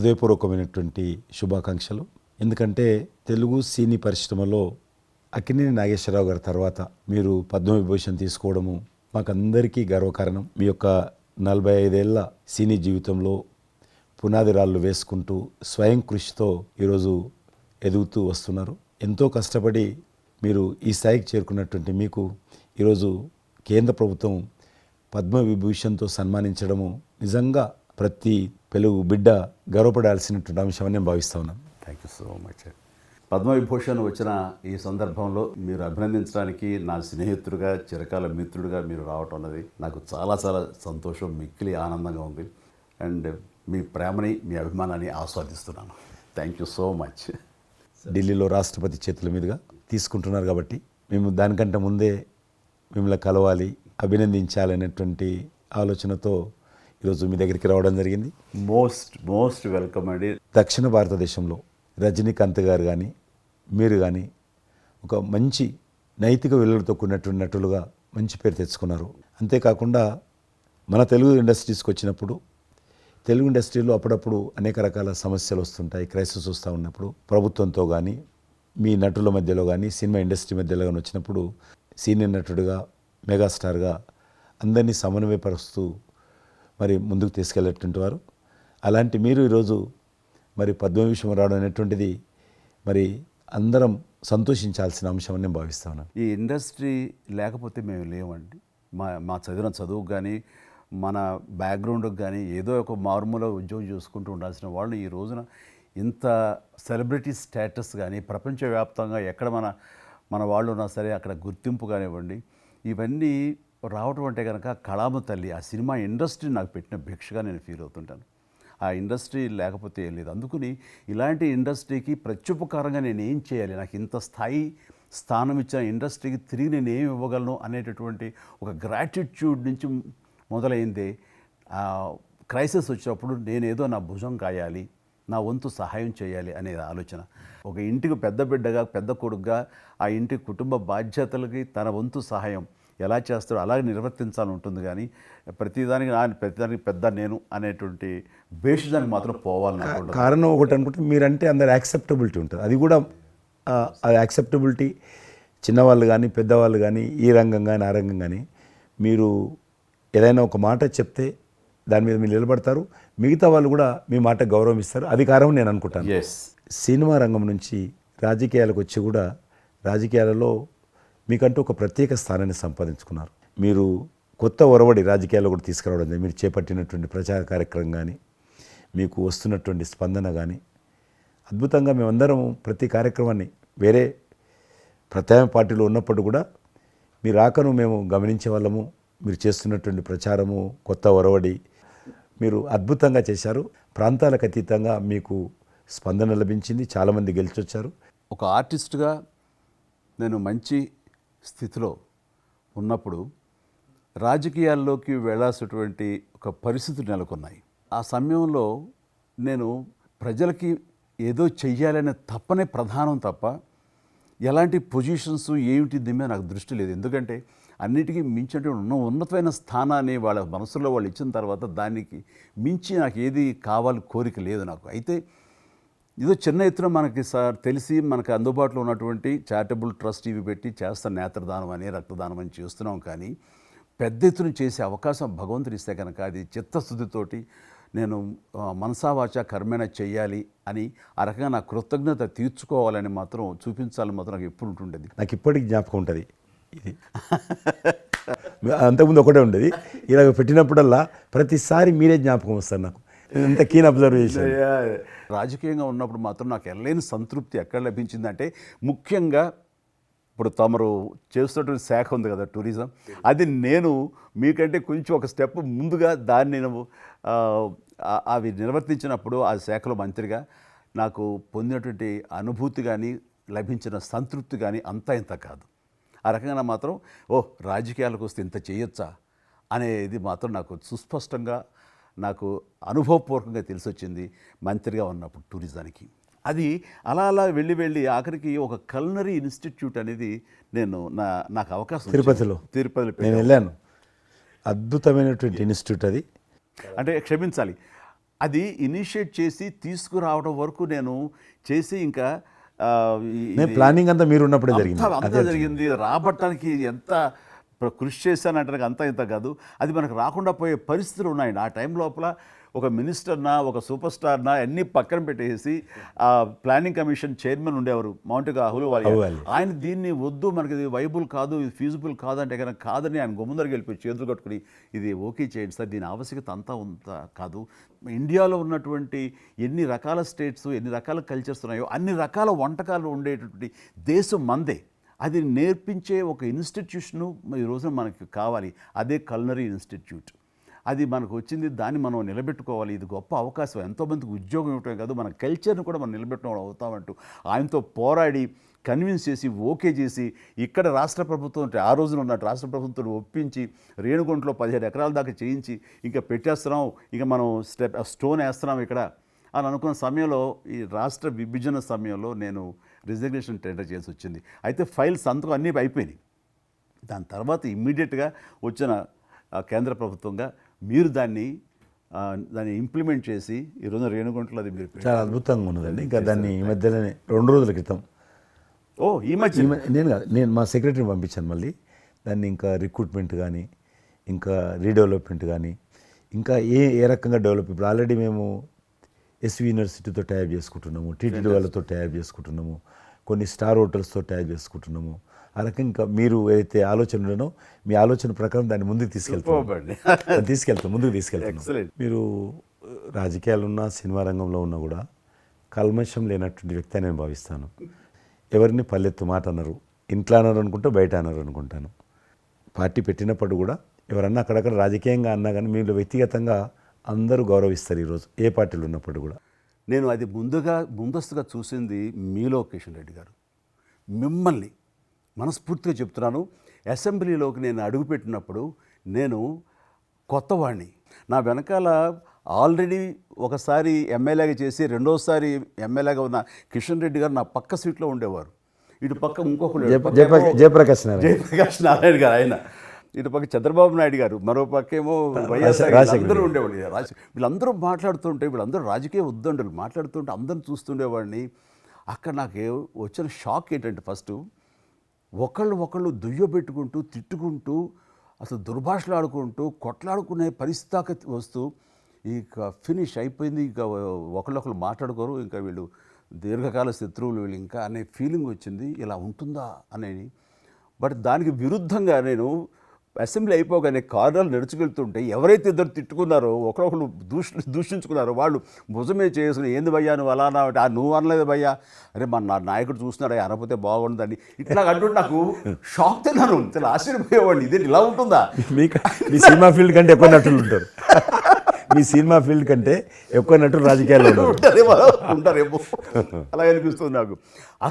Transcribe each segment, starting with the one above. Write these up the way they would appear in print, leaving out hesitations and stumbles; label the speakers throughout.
Speaker 1: హృదయపూర్వకమైనటువంటి శుభాకాంక్షలు. ఎందుకంటే తెలుగు సినీ పరిశ్రమలో అక్కినేని నాగేశ్వరరావు గారి తర్వాత మీరు పద్మవిభూషణ్ తీసుకోవడము మాకందరికీ గర్వకారణం. మీ యొక్క 45 ఏళ్ల సినీ జీవితంలో పునాది రాళ్ళు వేసుకుంటూ స్వయం కృషితో ఈరోజు ఎదుగుతూ వస్తున్నారు. ఎంతో కష్టపడి మీరు ఈ స్థాయికి చేరుకున్నటువంటి మీకు ఈరోజు కేంద్ర ప్రభుత్వం పద్మవిభూషణ్తో సన్మానించడము నిజంగా ప్రతి తెలుగు బిడ్డ గర్వపడాల్సినటువంటి అంశం అని నేను భావిస్తా ఉన్నాను.
Speaker 2: Thank you so much. Padma Vibhushan వచ్చిన ఈ సందర్భంలో మీరు అభినందించడానికి నా స్నేహితుడిగా చిరకాల మిత్రుడిగా మీరు రావటం అన్నది నాకు చాలా చాలా సంతోషం, మిక్కిలి ఆనందంగా ఉంది. అండ్ మీ ప్రేమని మీ అభిమానాన్ని ఆస్వాదిస్తున్నాను. Thank you so much.
Speaker 1: ఢిల్లీలో రాష్ట్రపతి చేతుల మీదుగా తీసుకుంటున్నారు కాబట్టి మేము దానికంటే ముందే మిమ్మల్ని కలవాలి, అభినందించాలనేటువంటి ఆలోచనతో ఈరోజు మీ దగ్గరికి రావడం జరిగింది.
Speaker 2: మోస్ట్ వెల్కమ్ అండి.
Speaker 1: దక్షిణ భారతదేశంలో రజనీకాంత్ గారు కానీ మీరు కానీ ఒక మంచి నైతిక విలువలతో కూడినటువంటి నటులుగా మంచి పేరు తెచ్చుకున్నారు. అంతేకాకుండా మన తెలుగు ఇండస్ట్రీస్కి వచ్చినప్పుడు తెలుగు ఇండస్ట్రీలో అప్పుడప్పుడు అనేక రకాల సమస్యలు వస్తుంటాయి, క్రైసిస్ వస్తూ ఉన్నప్పుడు ప్రభుత్వంతో కానీ మీ నటుల మధ్యలో కానీ సినిమా ఇండస్ట్రీ మధ్యలో కానీ వచ్చినప్పుడు సీనియర్ నటుడిగా మెగాస్టార్గా అందరినీ సమన్వయపరుస్తూ మరి ముందుకు తీసుకెళ్ళేటువంటి వారు. అలాంటి మీరు ఈరోజు మరి పద్మవిభూషణ్ రావడం అనేటువంటిది మరి అందరం సంతోషించాల్సిన అంశం అని నేను భావిస్తాను.
Speaker 2: ఈ ఇండస్ట్రీ లేకపోతే మేము లేవండి. మా చదివిన చదువుకు కానీ మన బ్యాక్గ్రౌండ్కి కానీ ఏదో ఒక మారుమూల ఉద్యోగం చూసుకుంటూ ఉండాల్సిన వాళ్ళు ఈ రోజున ఇంత సెలబ్రిటీ స్టేటస్ కానీ ప్రపంచవ్యాప్తంగా ఎక్కడ మన వాళ్ళు ఉన్నా సరే అక్కడ గుర్తింపు కానివ్వండి, ఇవన్నీ రావటం అంటే కనుక కళామ తల్లి ఆ సినిమా ఇండస్ట్రీ నాకు పెట్టిన భిక్షగా నేను ఫీల్ అవుతుంటాను. ఆ ఇండస్ట్రీ లేకపోతే ఏం లేదు. అందుకని ఇలాంటి ఇండస్ట్రీకి ప్రత్యుపకారంగా నేను ఏం చేయాలి, నాకు ఇంత స్థానం ఇచ్చిన ఇండస్ట్రీకి తిరిగి నేను ఏం ఇవ్వగలను అనేటటువంటి ఒక గ్రాటిట్యూడ్ నుంచి మొదలైంది. క్రైసిస్ వచ్చినప్పుడు నేనేదో నా భుజం కాయాలి, నా వంతు సహాయం చేయాలి అనే ఆలోచన. ఒక ఇంటికి పెద్ద బిడ్డగా పెద్ద కొడుకుగా ఆ ఇంటి కుటుంబ బాధ్యతలకి తన వంతు సహాయం ఎలా చేస్తాడో అలాగే నిర్వర్తించాలని ఉంటుంది. కానీ ప్రతిదానికి పెద్ద నేను అనేటువంటి బేషిజానికి మాత్రం పోవాలనుకుంటున్నాను.
Speaker 1: కారణం ఒకటి అనుకుంటే మీరంటే అందరు యాక్సెప్టబిలిటీ ఉంటుంది. అది కూడా ఆ యాక్సెప్టబిలిటీ చిన్నవాళ్ళు కానీ పెద్దవాళ్ళు కానీ ఈ రంగం కానీ ఆ రంగం కానీ మీరు ఏదైనా ఒక మాట చెప్తే దాని మీద మీరు నిలబడతారు, మిగతా వాళ్ళు కూడా మీ మాట గౌరవం ఇస్తారు. అది కారణం నేను అనుకుంటాను. సినిమా రంగం నుంచి రాజకీయాలకు వచ్చి కూడా రాజకీయాలలో మీకంటూ ఒక ప్రత్యేక స్థానాన్ని సంపాదించుకున్నారు. మీరు కొత్త ఒరవడి రాజకీయాల్లో కూడా తీసుకురావడం, మీరు చేపట్టినటువంటి ప్రచార కార్యక్రమం కానీ మీకు వస్తున్నటువంటి స్పందన కానీ అద్భుతంగా. మేమందరం ప్రతి కార్యక్రమాన్ని వేరే ప్రత్యామ్నాయ పార్టీలో ఉన్నప్పుడు కూడా మీ రాకను మేము గమనించే వాళ్ళము. మీరు చేస్తున్నటువంటి ప్రచారము, కొత్త ఒరవడి మీరు అద్భుతంగా చేశారు. ప్రాంతాలకు అతీతంగా మీకు స్పందన లభించింది, చాలామంది గెలిచొచ్చారు.
Speaker 2: ఒక ఆర్టిస్ట్గా నేను మంచి స్థితిలో ఉన్నప్పుడు రాజకీయాల్లోకి వెళ్ళాల్సినటువంటి ఒక పరిస్థితులు నెలకొన్నాయి. ఆ సమయంలో నేను ప్రజలకి ఏదో చెయ్యాలనే తప్పనే ప్రధానం తప్ప ఎలాంటి పొజిషన్స్ ఏమిటి దీని మీద నాకు దృష్టి లేదు. ఎందుకంటే అన్నిటికీ మించినటువంటి ఉన్నతమైన స్థానాన్ని వాళ్ళ మనసులో వాళ్ళు ఇచ్చిన తర్వాత దానికి మించి నాకు ఏది కావాలి కోరిక లేదు నాకు. అయితే ఇదో చిన్న ఎత్తున మనకి తెలిసి మనకు అందుబాటులో ఉన్నటువంటి చారిటబుల్ ట్రస్ట్ ఇవి పెట్టి చేస్తాం, నేత్రదానం అని రక్తదానం అని చేస్తున్నాం. కానీ పెద్ద ఎత్తున చేసే అవకాశం భగవంతుడు ఇస్తే కనుక అది చిత్తశుద్ధితోటి నేను మనసావాచ కర్మేణ చెయ్యాలి అని ఆ రకంగా నా కృతజ్ఞత తీర్చుకోవాలని మాత్రం చూపించాలని మాత్రం నాకు ఎప్పుడు ఉంటుండేది.
Speaker 1: నాకు ఇప్పటికి జ్ఞాపకం ఉంటుంది. ఇది అంతకుముందు ఒకటే ఉండేది, ఇలాగ పెట్టినప్పుడల్లా ప్రతిసారి మీరే జ్ఞాపకం వస్తారు నాకు. ఎంత కీన్ అబ్జర్వేషన్.
Speaker 2: రాజకీయంగా ఉన్నప్పుడు మాత్రం నాకు ఎల్లేని సంతృప్తి ఎక్కడ లభించిందంటే, ముఖ్యంగా ఇప్పుడు తమరు చేస్తున్నటువంటి శాఖ ఉంది కదా టూరిజం, అది నేను మీకంటే కొంచెం ఒక స్టెప్ ముందుగా దాన్ని నేను అవి నిర్వర్తించినప్పుడు ఆ శాఖలో మంత్రిగా నాకు పొందినటువంటి అనుభూతి కానీ లభించిన సంతృప్తి కానీ అంతా ఇంత కాదు. ఆ రకంగా మాత్రం రాజకీయాలకు వస్తే ఇంత చేయొచ్చా అనేది మాత్రం నాకు సుస్పష్టంగా నాకు అనుభవపూర్వకంగా తెలిసొచ్చింది మంత్రిగా ఉన్నప్పుడు టూరిజానికి. అది అలా అలా వెళ్ళి ఆఖరికి ఒక కల్నరీ ఇన్స్టిట్యూట్ అనేది నాకు అవకాశం
Speaker 1: తిరుపతిలో నేను వెళ్ళాను. అద్భుతమైనటువంటి ఇన్స్టిట్యూట్ అది.
Speaker 2: అంటే క్షమించాలి, అది ఇనిషియేట్ చేసి తీసుకురావడం వరకు నేను చేసి ఇంకా
Speaker 1: నేను ప్లానింగ్ అంతా మీరు ఉన్నప్పుడే జరిగింది.
Speaker 2: అంతా జరిగింది. రాబట్టడానికి ఎంత కృషి చేశానంటే అంతా ఇంత కాదు, అది మనకు రాకుండా పోయే పరిస్థితులు ఉన్నాయండి. ఆ టైం లోపల ఒక మినిస్టర్నా ఒక సూపర్ స్టార్నా అన్నీ పక్కన పెట్టేసి ఆ ప్లానింగ్ కమిషన్ చైర్మన్ ఉండేవారు మౌంటగా అహ్లూవాలియా. ఆయన దీన్ని వద్దు, మనకి ఇది వైబుల్ కాదు, ఇది ఫీజిబుల్ కాదు అంటే కనుక కాదని ఆయన గుమ్మందరికి వెళ్ళిపోయి చేతులు కట్టుకుని ఇది ఓకే చేయండి సార్, దీని ఆవశ్యకత అంతా కాదు. ఇండియాలో ఉన్నటువంటి ఎన్ని రకాల స్టేట్స్, ఎన్ని రకాల కల్చర్స్ ఉన్నాయో అన్ని రకాల వంటకాలు ఉండేటటువంటి దేశం మందే. అది నేర్పించే ఒక ఇన్స్టిట్యూషను ఈ రోజున మనకి కావాలి, అదే కల్నరీ ఇన్స్టిట్యూట్. అది మనకు వచ్చింది, దాన్ని మనం నిలబెట్టుకోవాలి. ఇది గొప్ప అవకాశం, ఎంతోమందికి ఉద్యోగం ఇవ్వటమే కాదు మన కల్చర్ని కూడా మనం నిలబెట్టడం అవుతామంటూ ఆయనతో పోరాడి కన్విన్స్ చేసి ఓకే చేసి ఇక్కడ రాష్ట్ర ప్రభుత్వం ఆ రోజున ఉన్నట్టు రాష్ట్ర ప్రభుత్వం ఒప్పించి రేణుగుంటలో 15 ఎకరాల దాకా చేయించి ఇంకా పెట్టేస్తున్నాం, ఇక మనం స్టోన్ వేస్తున్నాం ఇక్కడ అని అనుకున్న సమయంలో ఈ రాష్ట్ర విభజన సమయంలో నేను రిజిగ్నేషన్ టెండర్ చేసి వచ్చింది. అయితే ఫైల్ సంతకం అన్నీ అయిపోయినాయి. దాని తర్వాత ఇమ్మీడియట్గా వచ్చిన కేంద్ర ప్రభుత్వంగా మీరు దాన్ని ఇంప్లిమెంట్ చేసి ఈరోజు రేణుగుంటలో అది మీరు
Speaker 1: చాలా అద్భుతంగా ఉన్నదండి. ఇంకా దాన్ని ఈ మధ్యలోనే 2 రోజుల క్రితం
Speaker 2: ఈ మధ్య
Speaker 1: నేను మా సెక్రటరీని పంపించాను. మళ్ళీ దాన్ని ఇంకా రిక్రూట్మెంట్ కానీ ఇంకా రీడెవలప్మెంట్ కానీ ఇంకా ఏ రకంగా డెవలప్, ఇప్పుడు ఆల్రెడీ మేము ఎస్వి యూనివర్సిటీతో టైప్ చేసుకుంటున్నాము, టీటీడీ వాళ్ళతో టైప్ చేసుకుంటున్నాము, కొన్ని స్టార్ హోటల్స్తో టైప్ చేసుకుంటున్నాము. ఆ రకంగా ఇంకా మీరు ఏదైతే ఆలోచన ఉండనో మీ ఆలోచన ప్రకారం దాన్ని ముందుకు ముందుకు తీసుకెళ్తాం. మీరు రాజకీయాలు ఉన్నా సినిమా రంగంలో ఉన్నా కూడా కల్మషం లేనటువంటి వ్యక్తి అని నేను భావిస్తాను. ఎవరిని పల్లెత్తు మాట అన్నారు, ఇంట్లో అన్నారు అనుకుంటే బయట అన్నారు అనుకుంటాను. పార్టీ పెట్టినప్పుడు కూడా ఎవరన్నా అక్కడక్కడ రాజకీయంగా అన్నా కానీ మీరు వ్యక్తిగతంగా అందరూ గౌరవిస్తారు ఈరోజు ఏ పార్టీలు ఉన్నప్పుడు కూడా.
Speaker 2: నేను అది ముందస్తుగా చూసింది మీలో కిషన్ రెడ్డి గారు. మిమ్మల్ని మనస్ఫూర్తిగా చెప్తున్నాను, అసెంబ్లీలోకి నేను అడుగుపెట్టినప్పుడు నేను కొత్తవాడిని. నా వెనకాల ఆల్రెడీ ఒకసారి ఎమ్మెల్యేగా చేసి రెండోసారి ఎమ్మెల్యేగా ఉన్న కిషన్ రెడ్డి గారు నా పక్క సీట్లో ఉండేవారు. ఇటు పక్క ఇంకొకరు
Speaker 1: జయప్రకాష్
Speaker 2: నారాయణ గారు, ఆయన ఇటు పక్క చంద్రబాబు నాయుడు గారు, మరో పక్కేమో వైఎస్ఆర్, అందరూ ఉండేవాళ్ళు. వీళ్ళందరూ మాట్లాడుతుంటే, వీళ్ళందరూ రాజకీయ ఉద్దండులు మాట్లాడుతుంటే అందరిని చూస్తుండేవాడిని. అక్కడ నాకు వచ్చిన షాక్ ఏంటంటే, ఫస్ట్ ఒకళ్ళు దుయ్యబెట్టుకుంటూ తిట్టుకుంటూ అసలు దుర్భాషలు ఆడుకుంటూ కొట్లాడుకునే పరిస్థితి వస్తూ ఇక ఫినిష్ అయిపోయింది, ఇక ఒకళ్ళొకళ్ళు మాట్లాడుకోరు, ఇంకా వీళ్ళు దీర్ఘకాల శత్రువులు వీళ్ళు ఇంకా అనే ఫీలింగ్ వచ్చింది. ఇలా ఉంటుందా అనేది. బట్ దానికి విరుద్ధంగా నేను అసెంబ్లీ అయిపోగానే కారులో నడుచుకెళ్తుంటే ఎవరైతే ఇద్దరు తిట్టుకున్నారో ఒకరొకరు దూషించుకున్నారో వాళ్ళు భుజమే చేసుకుని ఏంది భయ్యా నువ్వు అలా అన్నా, నువ్వు అనలేదు భయ్యా, అరే నా నాయకుడు చూస్తున్నాడు అనకపోతే బాగుండదని ఇట్లా అంటుంటే నాకు షాక్ తిన్నాను, చాలా ఆశ్చర్యపోయేవాడిని. ఇది ఇలా ఉంటుందా?
Speaker 1: మీ సినిమా ఫీల్డ్ కంటే ఎక్కువ నటులు ఉంటారు, మీ సినిమా ఫీల్డ్ కంటే ఎక్కువ నటులు రాజకీయాల్లో
Speaker 2: ఉంటారేమో అలా అనిపిస్తుంది నాకు.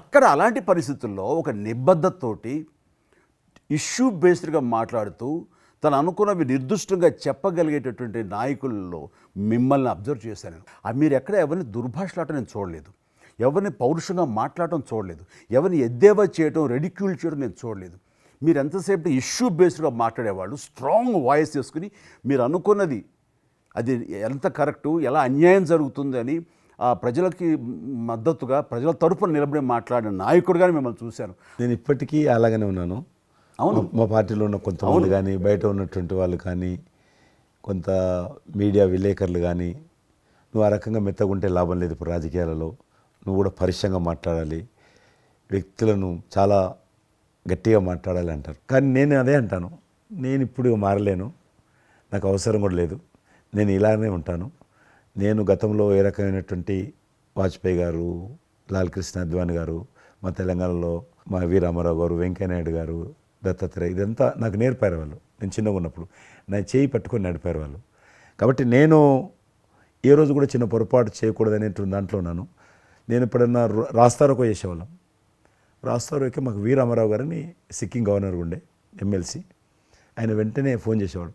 Speaker 2: అక్కడ అలాంటి పరిస్థితుల్లో ఒక నిబద్ధతతోటి ఇష్యూ బేస్డ్గా మాట్లాడుతూ తను అనుకున్నవి నిర్దిష్టంగా చెప్పగలిగేటటువంటి నాయకుల్లో మిమ్మల్ని అబ్జర్వ్ చేశాను. మీరు ఎక్కడ ఎవరిని దుర్భాషలాట నేను చూడలేదు, ఎవరిని పౌరుషంగా మాట్లాడటం చూడలేదు, ఎవరిని ఎద్దేవా చేయటం రెడిక్యూల్ చేయడం నేను చూడలేదు. మీరు ఎంతసేపు ఇష్యూ బేస్డ్గా మాట్లాడేవాళ్ళు, స్ట్రాంగ్ వాయిస్ చేసుకుని మీరు అనుకున్నది అది ఎంత కరెక్టు, ఎలా అన్యాయం జరుగుతుంది అని ఆ ప్రజలకి మద్దతుగా ప్రజల తరపున నిలబడి మాట్లాడిన నాయకుడుగానే మిమ్మల్ని చూశాను.
Speaker 1: నేను ఇప్పటికీ అలాగనే ఉన్నాను.
Speaker 2: అవును,
Speaker 1: మా పార్టీలో ఉన్న కొంతమంది కానీ బయట ఉన్నటువంటి వాళ్ళు కానీ కొంత మీడియా విలేకరులు కానీ నువ్వు ఆ రకంగా మెత్తగుంటే లాభం లేదు, ఇప్పుడు రాజకీయాలలో నువ్వు కూడా పరుషంగా మాట్లాడాలి, వ్యక్తులను చాలా గట్టిగా మాట్లాడాలి అంటారు. కానీ నేను అదే అంటాను, నేను ఇప్పుడు మారలేను, నాకు అవసరం కూడా లేదు, నేను ఇలానే ఉంటాను. నేను గతంలో ఏ రకమైనటువంటి వాజ్పేయి గారు, లాల్ కృష్ణ అద్వానీ గారు, మా తెలంగాణలో మా వి రామారావు గారు, వెంకయ్యనాయుడు గారు, దత్తాత్రేయ, ఇదంతా నాకు నేర్పారు వాళ్ళు. నేను చిన్నగా ఉన్నప్పుడు నా చేయి పట్టుకొని నడిపారు వాళ్ళు. కాబట్టి నేను ఏ రోజు కూడా చిన్న పొరపాటు చేయకూడదు అనేటువంటి దాంట్లో ఉన్నాను. నేను ఎప్పుడన్నా రాస్తారోకో చేసేవాళ్ళం. రాస్తారోకే మాకు వి రామారావు గారని సిక్కిం గవర్నర్ ఉండే ఎమ్మెల్సీ, ఆయన వెంటనే ఫోన్ చేసేవాడు.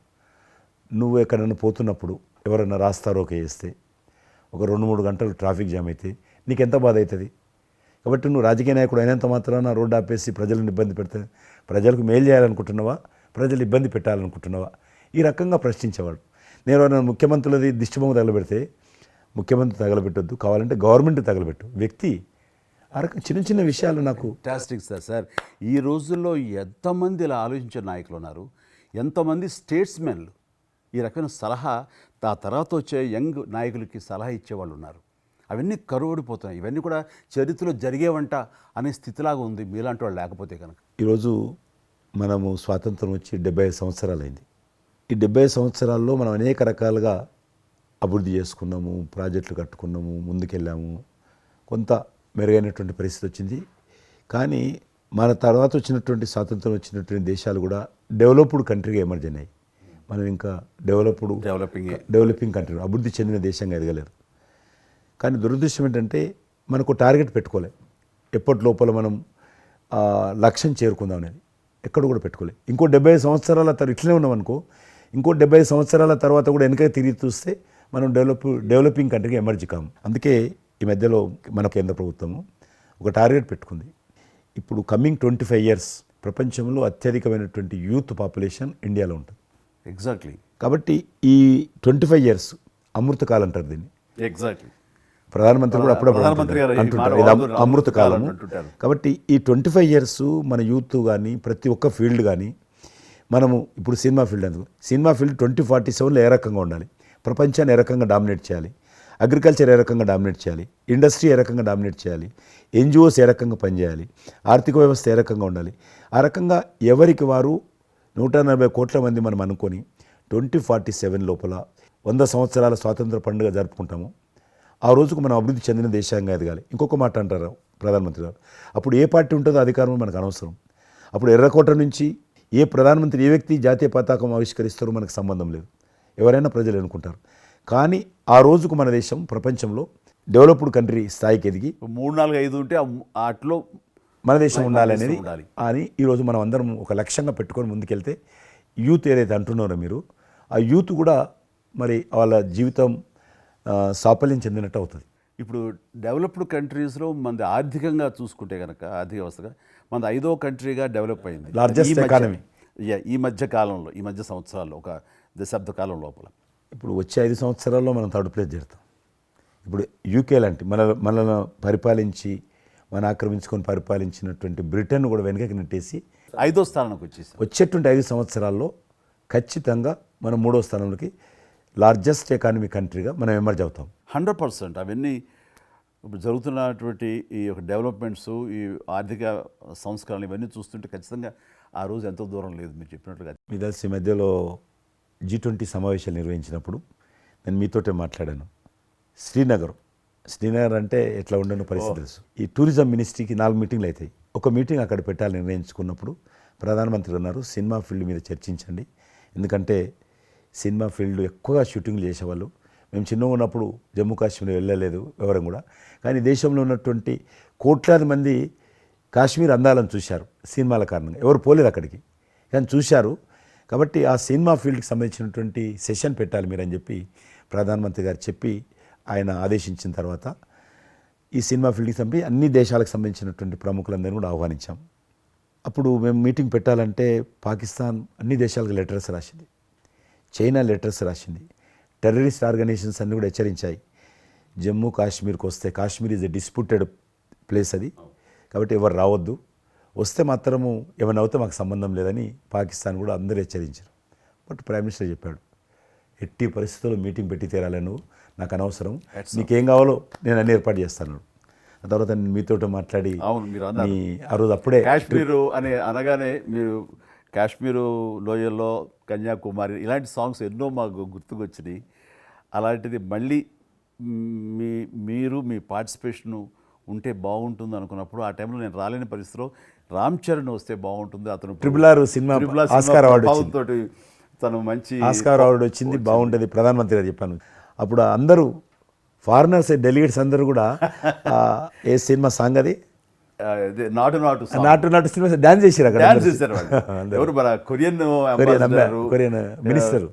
Speaker 1: నువ్వు ఎక్కడన్నా పోతున్నప్పుడు ఎవరైనా రాస్తారోకే చేస్తే ఒక 2-3 గంటలు ట్రాఫిక్ జామ్ అయితే నీకు ఎంత బాధ అవుతుంది? కాబట్టి నువ్వు రాజకీయ నాయకుడు అయినంత మాత్రాన రోడ్డు ఆపేసి ప్రజలను ఇబ్బంది పెడితే ప్రజలకు మేలు చేయాలనుకుంటున్నావా, ప్రజలు ఇబ్బంది పెట్టాలనుకుంటున్నావా? ఈ రకంగా ప్రశ్నించేవాడు. నేను ముఖ్యమంత్రులది దిష్టిబొమ్మ తగలబెడితే ముఖ్యమంత్రి తగలబెట్టొద్దు, కావాలంటే గవర్నమెంట్ తగలబెట్టు. వ్యక్తి ఆ రకం చిన్న చిన్న విషయాలు నాకు
Speaker 2: ఫ్యాంటాస్టిక్ సార్. ఈ రోజుల్లో ఎంతమంది ఇలా ఆలోచించే నాయకులు ఉన్నారు, ఎంతమంది స్టేట్స్మెన్లు ఈ రకమైన సలహా ఆ తర్వాత వచ్చే యంగ్ నాయకులకి సలహా ఇచ్చేవాళ్ళు ఉన్నారు. అవన్నీ కరువడిపోతున్నాయి. ఇవన్నీ కూడా చరిత్రలో జరిగేవంట అనే స్థితిలాగా ఉంది మీలాంటి వాళ్ళు లేకపోతే కనుక.
Speaker 1: ఈరోజు మనము స్వాతంత్రం వచ్చి 75 సంవత్సరాలైంది. ఈ 75 సంవత్సరాల్లో మనం అనేక రకాలుగా అభివృద్ధి చేసుకున్నాము, ప్రాజెక్టులు కట్టుకున్నాము, ముందుకెళ్ళాము, కొంత మెరుగైనటువంటి పరిస్థితి వచ్చింది. కానీ మన తర్వాత వచ్చినటువంటి స్వాతంత్రం వచ్చినటువంటి దేశాలు కూడా డెవలప్డ్ కంట్రీగా ఎమర్జ్ అయినాయి. మనం ఇంకా డెవలపింగ్ కంట్రీ, అభివృద్ధి చెందిన దేశంగా ఎదగలేదు. కానీ దురదృష్టం ఏంటంటే మనకు టార్గెట్ పెట్టుకోలే. ఎప్పటి లోపల మనం లక్ష్యం చేరుకుందాం అనేది ఎక్కడ కూడా పెట్టుకోలేదు. ఇంకో 75 సంవత్సరాల తర్వాత ఇట్లనే ఉన్నాం అనుకో, ఇంకో 75 సంవత్సరాల తర్వాత కూడా వెనక తిరిగి చూస్తే మనం డెవలపింగ్ కంట్రీగా ఎమర్జ్ కాము. అందుకే ఈ మధ్యలో మన కేంద్ర ప్రభుత్వము ఒక టార్గెట్ పెట్టుకుంది. ఇప్పుడు కమింగ్ 25 ఇయర్స్ ప్రపంచంలో అత్యధికమైనటువంటి యూత్ పాపులేషన్ ఇండియాలో ఉంటుంది.
Speaker 2: ఎగ్జాక్ట్లీ.
Speaker 1: కాబట్టి ఈ 25 ఇయర్స్ అమృతకాలం అంటారు దీన్ని.
Speaker 2: ఎగ్జాక్ట్లీ.
Speaker 1: ప్రధానమంత్రి కూడా అప్పుడప్పుడు అంటుంటారు ఇది అమృతకాలం. కాబట్టి ఈ 25 ఇయర్స్ మన యూత్ కానీ ప్రతి ఒక్క ఫీల్డ్ కానీ మనము ఇప్పుడు సినిమా ఫీల్డ్ అందుకు సినిమా ఫీల్డ్ 2047లో ఏ రకంగా ఉండాలి, ప్రపంచాన్ని ఏ రకంగా డామినేట్ చేయాలి, అగ్రికల్చర్ ఏ రకంగా డామినేట్ చేయాలి, ఇండస్ట్రీ ఏ రకంగా డామినేట్ చేయాలి, ఎన్జిఓస్ ఏ రకంగా పనిచేయాలి, ఆర్థిక వ్యవస్థ ఏ రకంగా ఉండాలి, ఆ రకంగా ఎవరికి వారు 140 కోట్ల మంది మనం అనుకొని 2047 లోపల 100 సంవత్సరాల స్వాతంత్ర పండుగ జరుపుకుంటాము. ఆ రోజుకు మనం అభివృద్ధి చెందిన దేశంగా ఎదగాలి. ఇంకొక మాట అంటారు ప్రధానమంత్రి గారు, అప్పుడు ఏ పార్టీ ఉంటుందో అధికారం మనకు అనవసరం. అప్పుడు ఎర్రకోట నుంచి ఏ ప్రధానమంత్రి ఏ వ్యక్తి జాతీయ పతాకం ఆవిష్కరిస్తారో మనకు సంబంధం లేదు, ఎవరైనా ప్రజలు అనుకుంటారు. కానీ ఆ రోజుకు మన దేశం ప్రపంచంలో డెవలప్డ్ కంట్రీ స్థాయికి ఎదిగి
Speaker 2: 3, 4, 5 ఉంటే అట్లో
Speaker 1: మన దేశం ఉండాలి అనేది అని ఈరోజు మనం అందరం ఒక లక్ష్యంగా పెట్టుకొని ముందుకెళ్తే యూత్ ఏదైతే అంటున్నారో మీరు, ఆ యూత్ కూడా మరి వాళ్ళ జీవితం సాఫల్యం చెందినట్టు అవుతుంది.
Speaker 2: ఇప్పుడు డెవలప్డ్ కంట్రీస్లో మనది ఆర్థికంగా చూసుకుంటే కనుక ఆర్థిక వ్యవస్థగా మనది 5వ కంట్రీగా డెవలప్ అయింది.
Speaker 1: లార్జెస్ట్ ఎకానమీ
Speaker 2: ఈ మధ్య కాలంలో, ఈ మధ్య సంవత్సరాల్లో, ఒక దశాబ్ద కాలం లోపల.
Speaker 1: ఇప్పుడు వచ్చే 5 సంవత్సరాల్లో మనం థర్డ్ ప్లేస్ చేరుతాం. ఇప్పుడు యూకే లాంటి మనల్ని పరిపాలించి ఆక్రమించుకొని పరిపాలించినటువంటి బ్రిటన్ కూడా వెనకకి నెట్టేసి
Speaker 2: 5వ స్థానానికి వచ్చేసాం.
Speaker 1: వచ్చేటువంటి 5 సంవత్సరాల్లో ఖచ్చితంగా మనం 3వ స్థానంలోకి లార్జెస్ట్ ఎకానమీ కంట్రీగా మనం ఎమర్జ్ అవుతాం.
Speaker 2: 100%. అవన్నీ ఇప్పుడు జరుగుతున్నటువంటి ఈ యొక్క డెవలప్మెంట్స్, ఈ ఆర్థిక సంస్కరణలు ఇవన్నీ చూస్తుంటే ఖచ్చితంగా ఆ రోజు ఎంతో దూరం లేదు మీరు చెప్పినట్లుగా.
Speaker 1: మీ తెలిసి మధ్యలో G20 సమావేశాలు నిర్వహించినప్పుడు నేను మీతోటే మాట్లాడాను. శ్రీనగర్ అంటే ఎట్లా ఉండను పరిస్థితి తెలుసు. ఈ టూరిజం మినిస్ట్రీకి 4 మీటింగ్లు అవుతాయి. ఒక మీటింగ్ అక్కడ పెట్టాలని నిర్ణయించుకున్నప్పుడు ప్రధానమంత్రి అన్నారు, సినిమా ఫీల్డ్ మీద చర్చించండి. ఎందుకంటే సినిమా ఫీల్డ్ ఎక్కువగా షూటింగ్లు చేసేవాళ్ళు. మేము చిన్నగా ఉన్నప్పుడు జమ్మూ కాశ్మీర్ వెళ్ళలేదు ఎవరం కూడా. కానీ దేశంలో ఉన్నటువంటి కోట్లాది మంది కాశ్మీర్ అందాలను చూశారు సినిమాల కారణంగా. ఎవరు పోలేదు అక్కడికి, కానీ చూశారు. కాబట్టి ఆ సినిమా ఫీల్డ్కి సంబంధించినటువంటి సెషన్ పెట్టాలి మీరని చెప్పి ప్రధానమంత్రి గారు చెప్పి ఆయన ఆదేశించిన తర్వాత ఈ సినిమా ఫీల్డ్కి సంబంధించి అన్ని దేశాలకు సంబంధించినటువంటి ప్రముఖులందరినీ కూడా ఆహ్వానించాం. అప్పుడు మేము మీటింగ్ పెట్టాలంటే పాకిస్తాన్ అన్ని దేశాలకు లెటర్స్ రాసింది, చైనా లెటర్స్ రాసింది, టెర్రరిస్ట్ ఆర్గనైజేషన్స్ అన్నీ కూడా హెచ్చరించాయి. జమ్మూ కాశ్మీర్కి వస్తే Kashmir is a disputed place అది, కాబట్టి ఎవరు రావద్దు, వస్తే మాత్రము ఏమైనా అవుతే మాకు సంబంధం లేదని పాకిస్తాన్ కూడా అందరూ హెచ్చరించారు. బట్ ప్రైమ్ మినిస్టర్ చెప్పాడు, ఎట్టి పరిస్థితుల్లో మీటింగ్ పెట్టి తీరాలి, నువ్వు నాకు అనవసరం, నీకేం కావాలో నేను అన్ని ఏర్పాటు చేస్తాను. ఆ తర్వాత నేను మీతో మాట్లాడి ఆ రోజు అప్పుడే
Speaker 2: కాశ్మీరు అని అనగానే మీరు కాశ్మీరు లోయల్లో కన్యాకుమారి ఇలాంటి సాంగ్స్ ఎన్నో మాకు గుర్తుకొచ్చినాయి. అలాంటిది మళ్ళీ మీరు మీ పార్టిసిపేషను ఉంటే బాగుంటుంది అనుకున్నప్పుడు ఆ టైంలో నేను రాలేని పరిస్థితిలో రామ్ చరణ్ వస్తే బాగుంటుంది, అతను
Speaker 1: RRR సినిమా ఆస్కార్ అవార్డు
Speaker 2: తోటి తను మంచి
Speaker 1: ఆస్కార్ అవార్డు వచ్చింది, బాగుంటుంది ప్రధానమంత్రి గారు చెప్పాను. అప్పుడు అందరూ ఫారినర్స్ డెలిగేట్స్ అందరూ కూడా ఏ సినిమా సాంగ్ అది
Speaker 2: నాటు
Speaker 1: సినిమా డాన్స్ చేశారు అక్కడ.
Speaker 2: ఎవరు మన కొరియన్
Speaker 1: మినిస్టర్.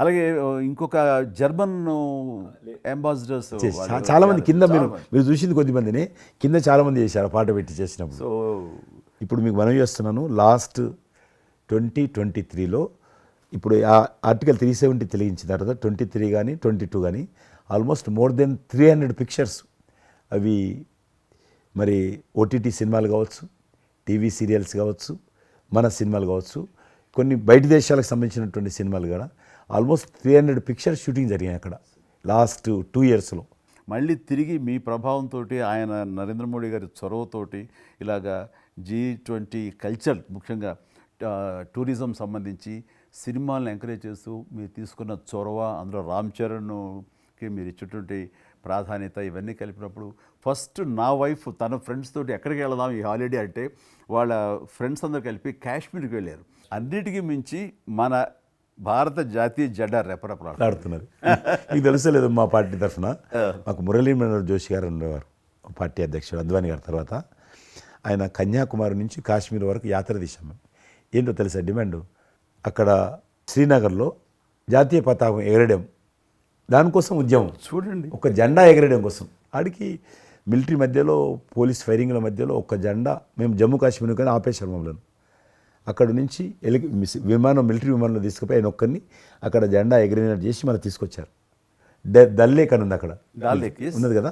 Speaker 2: అలాగే ఇంకొక జర్మన్ అంబాసిడర్స్
Speaker 1: చాలా మంది కింద మీరు చూసింది కొద్దిమందిని, కింద చాలా మంది చేశారు పాట పెట్టి చేసినప్పుడు.
Speaker 2: సో
Speaker 1: ఇప్పుడు మీకు మనవి చేస్తున్నాను, లాస్ట్ 2023లో ఇప్పుడు ఆ ఆర్టికల్ 370 తెలిగించిన తర్వాత 23 కానీ 22 కానీ ఆల్మోస్ట్ మోర్ దెన్ 300 పిక్చర్స్ అవి మరి ఓటీటీ సినిమాలు కావచ్చు, టీవీ సీరియల్స్ కావచ్చు, మన సినిమాలు కావచ్చు, కొన్ని బయట దేశాలకు సంబంధించినటువంటి సినిమాలు కూడా ఆల్మోస్ట్ 300 పిక్చర్స్ షూటింగ్ జరిగాయి అక్కడ లాస్ట్ 2 ఇయర్స్లో.
Speaker 2: మళ్ళీ తిరిగి మీ ప్రభావంతో ఆయన నరేంద్ర మోడీ గారి చొరవతోటి ఇలాగా G20 కల్చర్ ముఖ్యంగా టూరిజం సంబంధించి సినిమాలను ఎంకరేజ్ చేస్తూ మీరు తీసుకున్న చొరవ, అందులో రామ్ చరణ్కి మీరు ఇచ్చేటువంటి ప్రాధాన్యత ఇవన్నీ కలిపినప్పుడు ఫస్ట్ నా వైఫ్ తన ఫ్రెండ్స్ తోటి ఎక్కడికి వెళదాం ఈ హాలిడే అంటే వాళ్ళ ఫ్రెండ్స్ అందరు కలిపి కాశ్మీర్కి వెళ్ళారు. అన్నిటికీ మించి మన భారత జాతీయ జెండా
Speaker 1: ఆడుతున్నారు. మీకు తెలుసలేదు, మా పార్టీ తరఫున మాకు మురళీ మనోహర్ జోషి గారు ఉండేవారు, పార్టీ అధ్యక్షుడు అద్వానీ గారి తర్వాత. ఆయన కన్యాకుమారి నుంచి కాశ్మీర్ వరకు యాత్ర తీసాము. ఏంటో తెలుసా డిమాండ్? అక్కడ శ్రీనగర్లో జాతీయ పతాకం ఎగరడం, దానికోసం ఉద్యమం.
Speaker 2: చూడండి,
Speaker 1: ఒక జెండా ఎగరడం కోసం. ఆడికి మిలిటరీ మధ్యలో, పోలీస్ ఫైరింగ్ల మధ్యలో ఒక జెండా, మేము జమ్మూ కాశ్మీర్ కానీ ఆపేశారు మమ్మల్ని. అక్కడ నుంచి విమానం, మిలిటరీ విమానంలో తీసుకుపోయి ఆయన ఒక్కరిని అక్కడ జెండా ఎగిరినట్టు చేసి మళ్ళీ తీసుకొచ్చారు. దల్ లేక్ అని ఉంది అక్కడ, ఉన్నది కదా.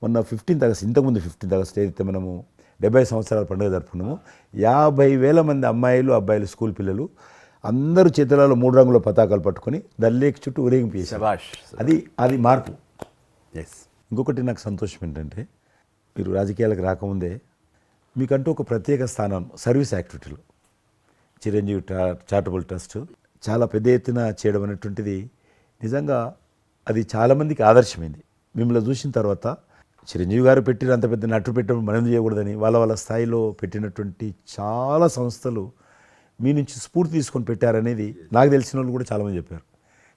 Speaker 1: మొన్న 15th ఆగస్ట్, ఇంతకుముందు 15th ఆగస్ట్ ఏదైతే మనము 70 సంవత్సరాల పండుగ జరుపుకున్నాము, 50,000 మంది అమ్మాయిలు, అబ్బాయిలు, స్కూల్ పిల్లలు అందరూ చేతులలో 3 రంగుల పతాకాలు పట్టుకొని దల్ లేక్ చుట్టూ ఊరేగింపు చేశారు. అది మార్పు. ఇంకొకటి నాకు సంతోషం ఏంటంటే, మీరు రాజకీయాలకు రాకముందే మీకంటూ ఒక ప్రత్యేక స్థానం సర్వీస్ యాక్టివిటీలు, చిరంజీవి చారిటబుల్ ట్రస్ట్ చాలా పెద్ద ఎత్తున చేయడం అనేటువంటిది నిజంగా అది చాలామందికి ఆదర్శమైంది. మిమ్మల్ని చూసిన తర్వాత చిరంజీవి గారు పెట్టిన అంత పెద్ద నటు పెట్టడం మనం చేయకూడదని వాళ్ళ స్థాయిలో పెట్టినటువంటి చాలా సంస్థలు మీ నుంచి స్ఫూర్తి తీసుకొని పెట్టారనేది నాకు తెలిసిన వాళ్ళు కూడా చాలామంది చెప్పారు.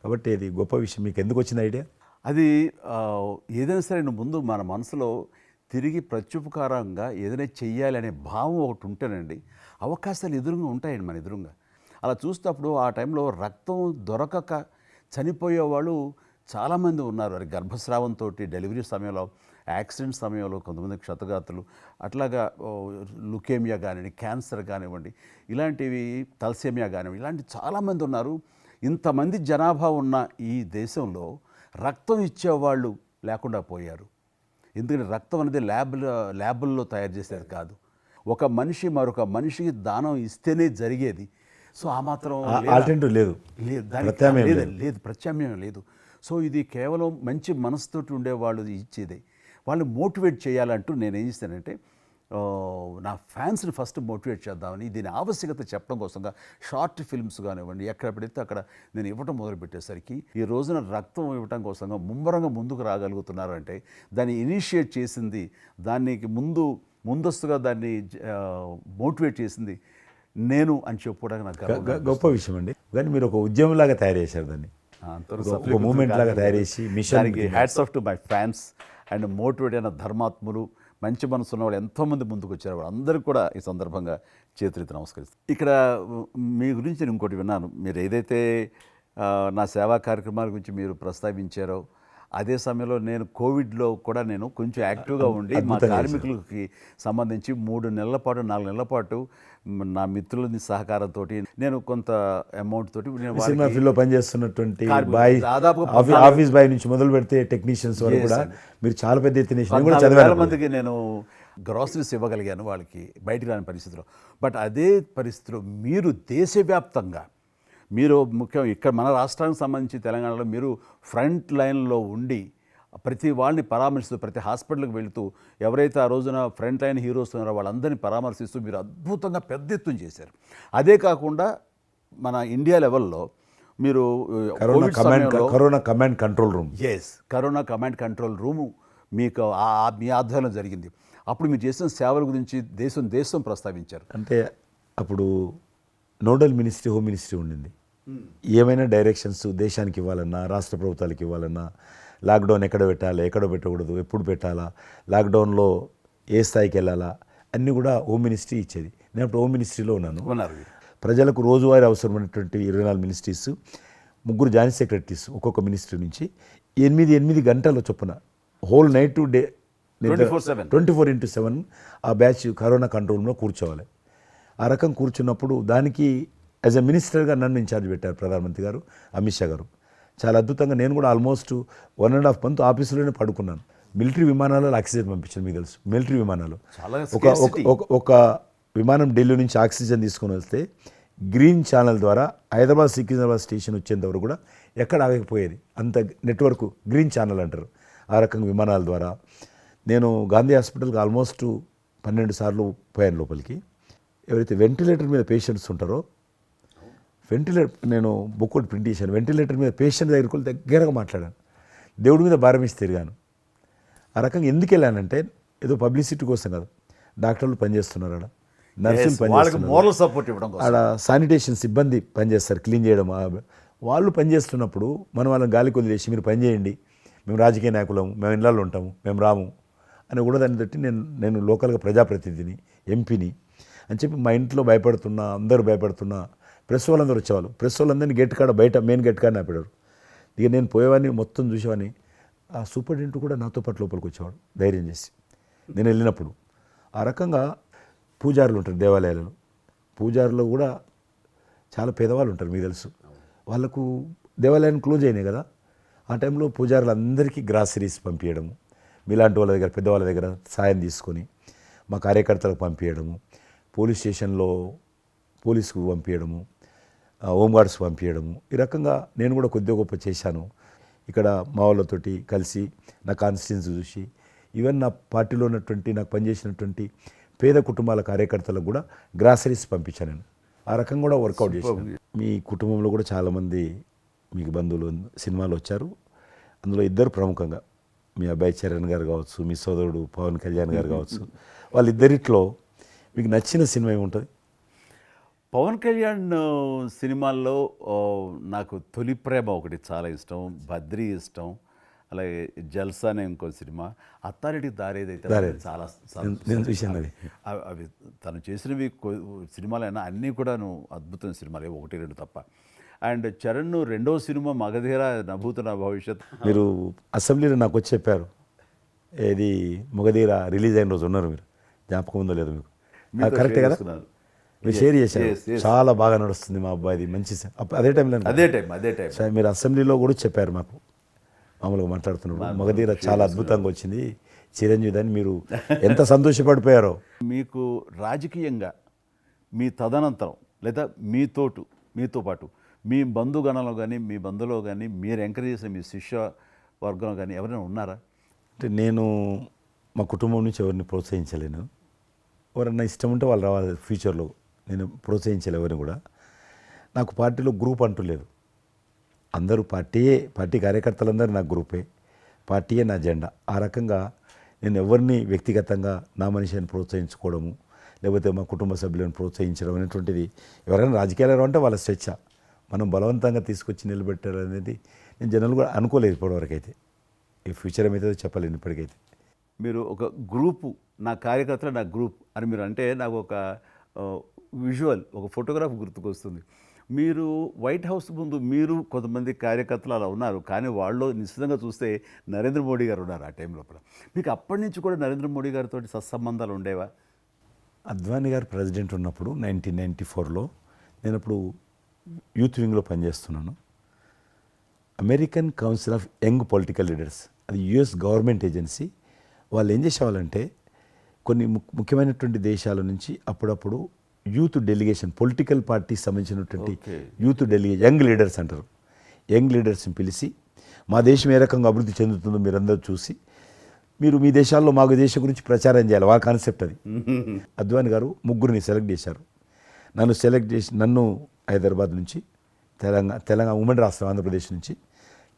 Speaker 1: కాబట్టి అది గొప్ప విషయం. మీకు ఎందుకు వచ్చిన ఐడియా?
Speaker 2: అది ఏదైనా సరే ముందు మన మనసులో తిరిగి ప్రత్యుపకారంగా ఏదైనా చెయ్యాలి అనే భావం ఒకటి ఉంటేనండి, అవకాశాలు ఎదురుగా ఉంటాయండి మన ఎదురుగా. అలా చూసినప్పుడు ఆ టైంలో రక్తం దొరకక చనిపోయేవాళ్ళు చాలామంది ఉన్నారు. అది గర్భస్రావంతో, డెలివరీ సమయంలో, యాక్సిడెంట్ సమయంలో, కొంతమంది క్షతగాతులు, అట్లాగా లుకేమియా కానివ్వండి, క్యాన్సర్ కానివ్వండి, ఇలాంటివి తలసేమియా కానివ్వండి, ఇలాంటి చాలామంది ఉన్నారు. ఇంతమంది జనాభా ఉన్న ఈ దేశంలో రక్తం ఇచ్చేవాళ్ళు లేకుండా పోయారు. ఎందుకంటే రక్తం అనేది ల్యాబుల్లో తయారు చేసేది కాదు, ఒక మనిషి మరొక మనిషికి దానం ఇస్తేనే జరిగేది. సో ఆ మాత్రం
Speaker 1: ఆల్టర్నేటివ్ లేదు,
Speaker 2: లేదు, ప్రత్యామ్నాయం లేదు. సో ఇది కేవలం మంచి మనసుతోటి ఉండేవాళ్ళు ఇచ్చేదే. వాళ్ళని మోటివేట్ చేయాలంటూ నేను ఏం చేస్తానంటే, నా ఫ్యాన్స్ని ఫస్ట్ మోటివేట్ చేద్దామని దీని ఆవశ్యకత చెప్పడం కోసంగా షార్ట్ ఫిల్మ్స్ కానివ్వండి, ఎక్కడ పెడితే అక్కడ నేను ఇవ్వటం మొదలుపెట్టేసరికి ఈ రోజున రక్తం ఇవ్వటం కోసంగా ముమ్మరంగా ముందుకు రాగలుగుతున్నారు అంటే దాన్ని ఇనిషియేట్ చేసింది, దానికి ముందస్తుగా దాన్ని మోటివేట్ చేసింది నేను అని చెప్పుకోవడానికి నాకు
Speaker 1: గొప్ప విషయం అండి. కానీ మీరు ఒక ఉద్యమంలాగా తయారు చేశారు దాన్ని, ఒక మూమెంట్ లాగా తయారు చేసి
Speaker 2: మిషన్కి hats off to my fans and motivate అయిన ధర్మాత్ములు, మంచి మనసు ఉన్న వాళ్ళు ఎంతోమంది ముందుకు వచ్చారు. వాళ్ళందరికీ కూడా ఈ సందర్భంగా చేతులెత్తి నమస్కరిస్తాను. ఇక్కడ మీ గురించి నేను ఇంకోటి విన్నాను, మీరు ఏదైతే నా సేవా కార్యక్రమాల గురించి మీరు ప్రస్తావించారో అదే సమయంలో నేను కోవిడ్లో కూడా నేను కొంచెం యాక్టివ్గా ఉండి మా కార్మికులకి సంబంధించి 3 నెలల పాటు 4 నెలల పాటు నా మిత్రుల సహకారంతో నేను కొంత అమౌంట్ తోటి
Speaker 1: సినిమా ఫీల్డ్లో పనిచేస్తున్నటువంటి బాయ్, దాదాపు ఆఫీస్ బాయ్ నుంచి మొదలు పెడితే టెక్నీషియన్స్ వరకు కూడా మీరు చాలా పెద్ద ఎత్తున
Speaker 2: చాలా మందికి నేను గ్రాసరీస్ ఇవ్వగలిగాను, వాళ్ళకి బయటికి రాని పరిస్థితిలో. బట్ అదే పరిస్థితిలో మీరు దేశవ్యాప్తంగా, మీరు ముఖ్యం ఇక్కడ మన రాష్ట్రానికి సంబంధించి తెలంగాణలో మీరు ఫ్రంట్ లైన్లో ఉండి ప్రతి వాళ్ళని పరామర్శిస్తూ, ప్రతి హాస్పిటల్కి వెళుతూ, ఎవరైతే ఆ రోజున ఫ్రంట్ లైన్ హీరోస్ ఉన్నారో వాళ్ళందరినీ పరామర్శిస్తూ మీరు అద్భుతంగా పెద్ద ఎత్తున చేశారు. అదే కాకుండా మన ఇండియా లెవెల్లో మీరు
Speaker 1: corona command control room,
Speaker 2: corona command control room మీకు మీ ఆధ్వర్యంలో జరిగింది. అప్పుడు మీరు చేసిన సేవల గురించి దేశం ప్రస్తావించారు.
Speaker 1: అంటే అప్పుడు నోడల్ మినిస్ట్రీ, హోమ్ మినిస్ట్రీ ఉండింది. ఏమైనా డైరెక్షన్స్ దేశానికి ఇవ్వాలన్నా, రాష్ట్ర ప్రభుత్వాలకు ఇవ్వాలన్నా, లాక్డౌన్ ఎక్కడ పెట్టాలి, ఎక్కడ పెట్టకూడదు, ఎప్పుడు పెట్టాలా, లాక్డౌన్లో ఏ స్థాయికి వెళ్ళాలా, అన్నీ కూడా హోమ్ మినిస్ట్రీ ఇచ్చేది. నేను అప్పుడు హోమ్ మినిస్ట్రీలో ఉన్నాను. ప్రజలకు రోజువారీ అవసరమైనటువంటి 24 మినిస్ట్రీస్, 3 జాయింట్ సెక్రటరీస్ ఒక్కొక్క మినిస్ట్రీ నుంచి 8 గంటల చొప్పున హోల్ నైట్ టు డే 24/7 ఆ బ్యాచ్ కరోనా కంట్రోల్ రూమ్లో కూర్చోవాలి. ఆ రకం కూర్చున్నప్పుడు దానికి యాజ్ ఎ మినిస్టర్గా నన్ను ఇన్ఛార్జ్ పెట్టారు ప్రధానమంత్రి గారు, అమిత్ షా గారు. చాలా అద్భుతంగా నేను కూడా ఆల్మోస్ట్ 1.5 మంత్ ఆఫీసులోనే పడుకున్నాను. మిలిటరీ విమానాలలో ఆక్సిజన్ పంపించాను, మీకు తెలుసు. మిలిటరీ విమానాలు
Speaker 2: చాలా
Speaker 1: ఒక విమానం ఢిల్లీ నుంచి ఆక్సిజన్ తీసుకొని వస్తే గ్రీన్ ఛానల్ ద్వారా హైదరాబాద్ సికింద్రాబాద్ స్టేషన్ వచ్చేంత వరకు కూడా ఎక్కడ ఆగకపోయేది. అంత నెట్వర్క్ గ్రీన్ ఛానల్ అంటారు. ఆ రకంగా విమానాల ద్వారా నేను గాంధీ హాస్పిటల్కి ఆల్మోస్ట్ 12 సార్లు పోయాను లోపలికి. ఎవరైతే వెంటిలేటర్ మీద పేషెంట్స్ ఉంటారో, నేను బుక్ ఒకటి ప్రింట్ చేశాను. వెంటిలేటర్ మీద పేషెంట్ దగ్గరికి వెళ్ళి దగ్గరగా మాట్లాడాను. దేవుడి మీద భారం ఇచ్చి తిరిగాను. ఆ రకంగా ఎందుకు వెళ్ళానంటే ఏదో పబ్లిసిటీ కోసం కాదు. డాక్టర్లు పనిచేస్తున్నారు, ఆడ నర్సులు పనిచేస్తున్నారు,
Speaker 2: మోరల్ సపోర్ట్ ఇవ్వడం కోసం.
Speaker 1: ఆడ శానిటేషన్ సిబ్బంది పనిచేస్తారు, క్లీన్ చేయడం. వాళ్ళు పనిచేస్తున్నప్పుడు మనం వాళ్ళని గాలికి వదిలేసి మీరు పని చేయండి, మేము రాజకీయ నాయకులము, మేము ఇళ్ళల్లో ఉంటాము, మేము రాము అని కూడా దాన్ని బట్టి నేను లోకల్గా ప్రజాప్రతినిధిని, ఎంపీని అని చెప్పి మా ఇంట్లో భయపడుతున్నా, అందరూ భయపడుతున్నా. ప్రెస్ వాళ్ళందరూ వచ్చేవాళ్ళు. ప్రెస్ వాళ్ళందరినీ గేట్ కాడ, బయట మెయిన్ గేట్ కాడ ఆపాడు. ఇక నేను పోయేవాడిని, మొత్తం చూసేవాడిని. ఆ సూపరింటెండెంట్ కూడా నాతో పాటు లోపలికి వచ్చేవాడు ధైర్యం చేసి నేను వెళ్ళినప్పుడు. ఆ రకంగా పూజారులు ఉంటారు దేవాలయాలలో. పూజారులు కూడా చాలా పేదవాళ్ళు ఉంటారు, మీకు తెలుసు. వాళ్ళకు దేవాలయాన్ని క్లోజ్ అయినాయి కదా, ఆ టైంలో పూజారులు అందరికీ గ్రాసరీస్ పంపించడము, మీలాంటి వాళ్ళ దగ్గర, పెద్దవాళ్ళ దగ్గర సాయం తీసుకొని మా కార్యకర్తలకు పంపించడము, పోలీస్ స్టేషన్లో పోలీసుకు పంపించడము, హోంగార్డ్స్ పంపించడము. ఈ రకంగా నేను కూడా కొద్దిగా గొప్ప చేశాను. ఇక్కడ మా వాళ్ళతోటి కలిసి నా కాన్స్టిట్యున్సీ చూసి, ఈవెన్ నా పార్టీలో ఉన్నటువంటి, నాకు పనిచేసినటువంటి పేద కుటుంబాల కార్యకర్తలకు కూడా గ్రాసరీస్ పంపించాను నేను. ఆ రకంగా కూడా వర్కౌట్ చేశాను. మీ కుటుంబంలో కూడా చాలామంది మీకు బంధువులు సినిమాలు వచ్చారు. అందులో ఇద్దరు ప్రముఖంగా, మీ అబ్బాయి చరణ్ గారు కావచ్చు, మీ సోదరుడు పవన్ కళ్యాణ్ గారు కావచ్చు. వాళ్ళిద్దరిట్లో మీకు నచ్చిన సినిమా ఏముంటుంది?
Speaker 2: పవన్ కళ్యాణ్ సినిమాల్లో నాకు తొలి ప్రేమ ఒకటి చాలా ఇష్టం, బద్రీ ఇష్టం, అలాగే జల్సా అనే ఇంకో సినిమా, అత్తారింటికి దారేదైతే చాలా
Speaker 1: నేను చూశాను అది.
Speaker 2: అవి తను చేసినవి సినిమాలైనా అన్నీ కూడాను అద్భుతమైన సినిమాలే, 1-2 తప్ప. అండ్ చరణ్ రెండో సినిమా మగధీర నభూత నా భవిష్యత్.
Speaker 1: మీరు అసెంబ్లీలో నాకు వచ్చి చెప్పారు, ఏది మగధీర రిలీజ్ అయిన రోజు ఉన్నారు మీరు, జ్ఞాపకం ఉందో లేదు మీకు? కరెక్టే కదా, మీరు షేర్ చేశారు. చాలా బాగా నడుస్తుంది మా అబ్బాయిది, మంచి అదే టైంలో మీరు అసెంబ్లీలో కూడా చెప్పారు మాకు, మామూలుగా మాట్లాడుతున్నారు, మగధీర చాలా అద్భుతంగా వచ్చింది చిరంజీవి అని. మీరు ఎంత సంతోషపడిపోయారో.
Speaker 2: మీకు రాజకీయంగా మీ తదనంతరం లేదా మీతో పాటు మీ బంధుగణంలో కానీ, మీ బంధువులో కానీ, మీరు ఎంకరేజ్ చేసిన మీ శిష్య వర్గంలో కానీ ఎవరైనా ఉన్నారా?
Speaker 1: అంటే నేను మా కుటుంబం నుంచి ఎవరిని ప్రోత్సహించలేను. ఎవరన్నా ఇష్టం ఉంటే వాళ్ళు రావాలి ఫ్యూచర్లో, నేను ప్రోత్సహించలే ఎవరిని కూడా. నాకు పార్టీలో గ్రూప్ అంటూ లేదు. అందరూ పార్టీ కార్యకర్తలందరూ నా గ్రూపే, పార్టీయే నా జెండా. ఆ రకంగా నేను ఎవరిని వ్యక్తిగతంగా నా మనిషిని ప్రోత్సహించుకోవడము, లేకపోతే మా కుటుంబ సభ్యులను ప్రోత్సహించడం అనేటువంటిది, ఎవరైనా రాజకీయాలు అంటే వాళ్ళ స్వేచ్ఛ, మనం బలవంతంగా తీసుకొచ్చి నిలబెట్టాలనేది నేను జనరల్ కూడా అనుకోలేదు ఇప్పటివరకు అయితే. ఈ ఫ్యూచర్ ఏమైతే చెప్పలేను ఇప్పటికైతే.
Speaker 2: మీరు ఒక గ్రూపు, నా కార్యకర్తలు నా గ్రూప్ అని మీరు అంటే నాకు ఒక విజువల్, ఒక ఫోటోగ్రాఫ్ గుర్తుకొస్తుంది. మీరు వైట్ హౌస్ ముందు మీరు కొంతమంది కార్యకర్తలు అలా ఉన్నారు, కానీ వాళ్ళు నిశ్చితంగా చూస్తే నరేంద్ర మోడీ గారు ఉన్నారు ఆ టైం లోపల. మీకు అప్పటి నుంచి కూడా నరేంద్ర మోడీ గారితో సత్సంబంధాలు ఉండేవా?
Speaker 1: అద్వానీ గారు ప్రెసిడెంట్ ఉన్నప్పుడు 1994లో నేను అప్పుడు యూత్ వింగ్లో పనిచేస్తున్నాను. American council of young political leaders, అది యుఎస్ గవర్నమెంట్ ఏజెన్సీ. వాళ్ళు ఏం చేసేవాళ్ళంటే కొన్ని ముఖ్యమైనటువంటి దేశాల నుంచి అప్పుడప్పుడు యూత్ డెలిగేషన్, పొలిటికల్ పార్టీకి సంబంధించినటువంటి యూత్ డెలిగేషన్, యంగ్ లీడర్స్ అంటారు, యంగ్ లీడర్స్ని పిలిచి మా దేశం ఏ రకంగా అభివృద్ధి చెందుతుందో మీరందరూ చూసి మీరు మీ దేశాల్లో మాకు దేశం గురించి ప్రచారం చేయాలి, వాళ్ళ కాన్సెప్ట్ అది. అద్వానీ గారు ముగ్గురిని సెలెక్ట్ చేశారు. నన్ను హైదరాబాద్ నుంచి, తెలంగాణ ఉమ్మడి రాష్ట్రం ఆంధ్రప్రదేశ్ నుంచి,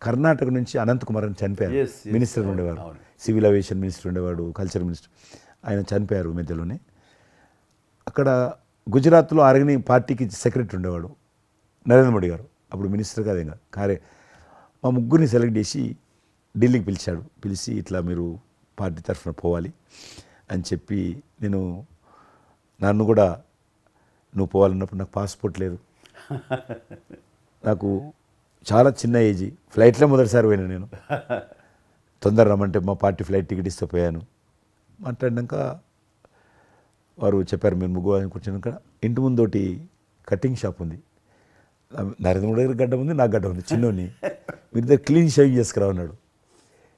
Speaker 1: కర్ణాటక నుంచి అనంత్ కుమార్ అని చనిపోయారు, మినిస్టర్ ఉండేవారు, సివిల్ అవియేషన్ మినిస్టర్ ఉండేవాడు, కల్చర్ మినిస్టర్. ఆయన చనిపోయారు మధ్యలోనే. అక్కడ గుజరాత్లో ఆర్గనీ పార్టీకి సెక్రటరీ ఉండేవాడు నరేంద్ర మోడీ గారు, అప్పుడు మినిస్టర్ కాదు ఇంకా మా ముగ్గురిని సెలెక్ట్ చేసి ఢిల్లీకి పిలిచాడు. పిలిచి ఇట్లా మీరు పార్టీ తరఫున పోవాలి అని చెప్పి, నన్ను కూడా నువ్వు పోవాలన్నప్పుడు నాకు పాస్పోర్ట్ లేదు, నాకు చాలా చిన్న ఏజీ, ఫ్లైట్లో మొదటిసారి పోయినా నేను. తొందర రమ్మంటే మా పార్టీ ఫ్లైట్ టికెట్ ఇస్తే పోయాను. మాట్లాడినాక వారు చెప్పారు మీరు ముగ్గురు కూర్చున్నాక ఇంటి ముందోటి కటింగ్ షాప్ ఉంది, నరేంద్ర మోడీ గారి గడ్డ ఉంది, నాకు గడ్డ ఉంది, చిన్నోని. మీరు ఇద్దరు క్లీన్ షేవింగ్ చేసుకురా ఉన్నాడు.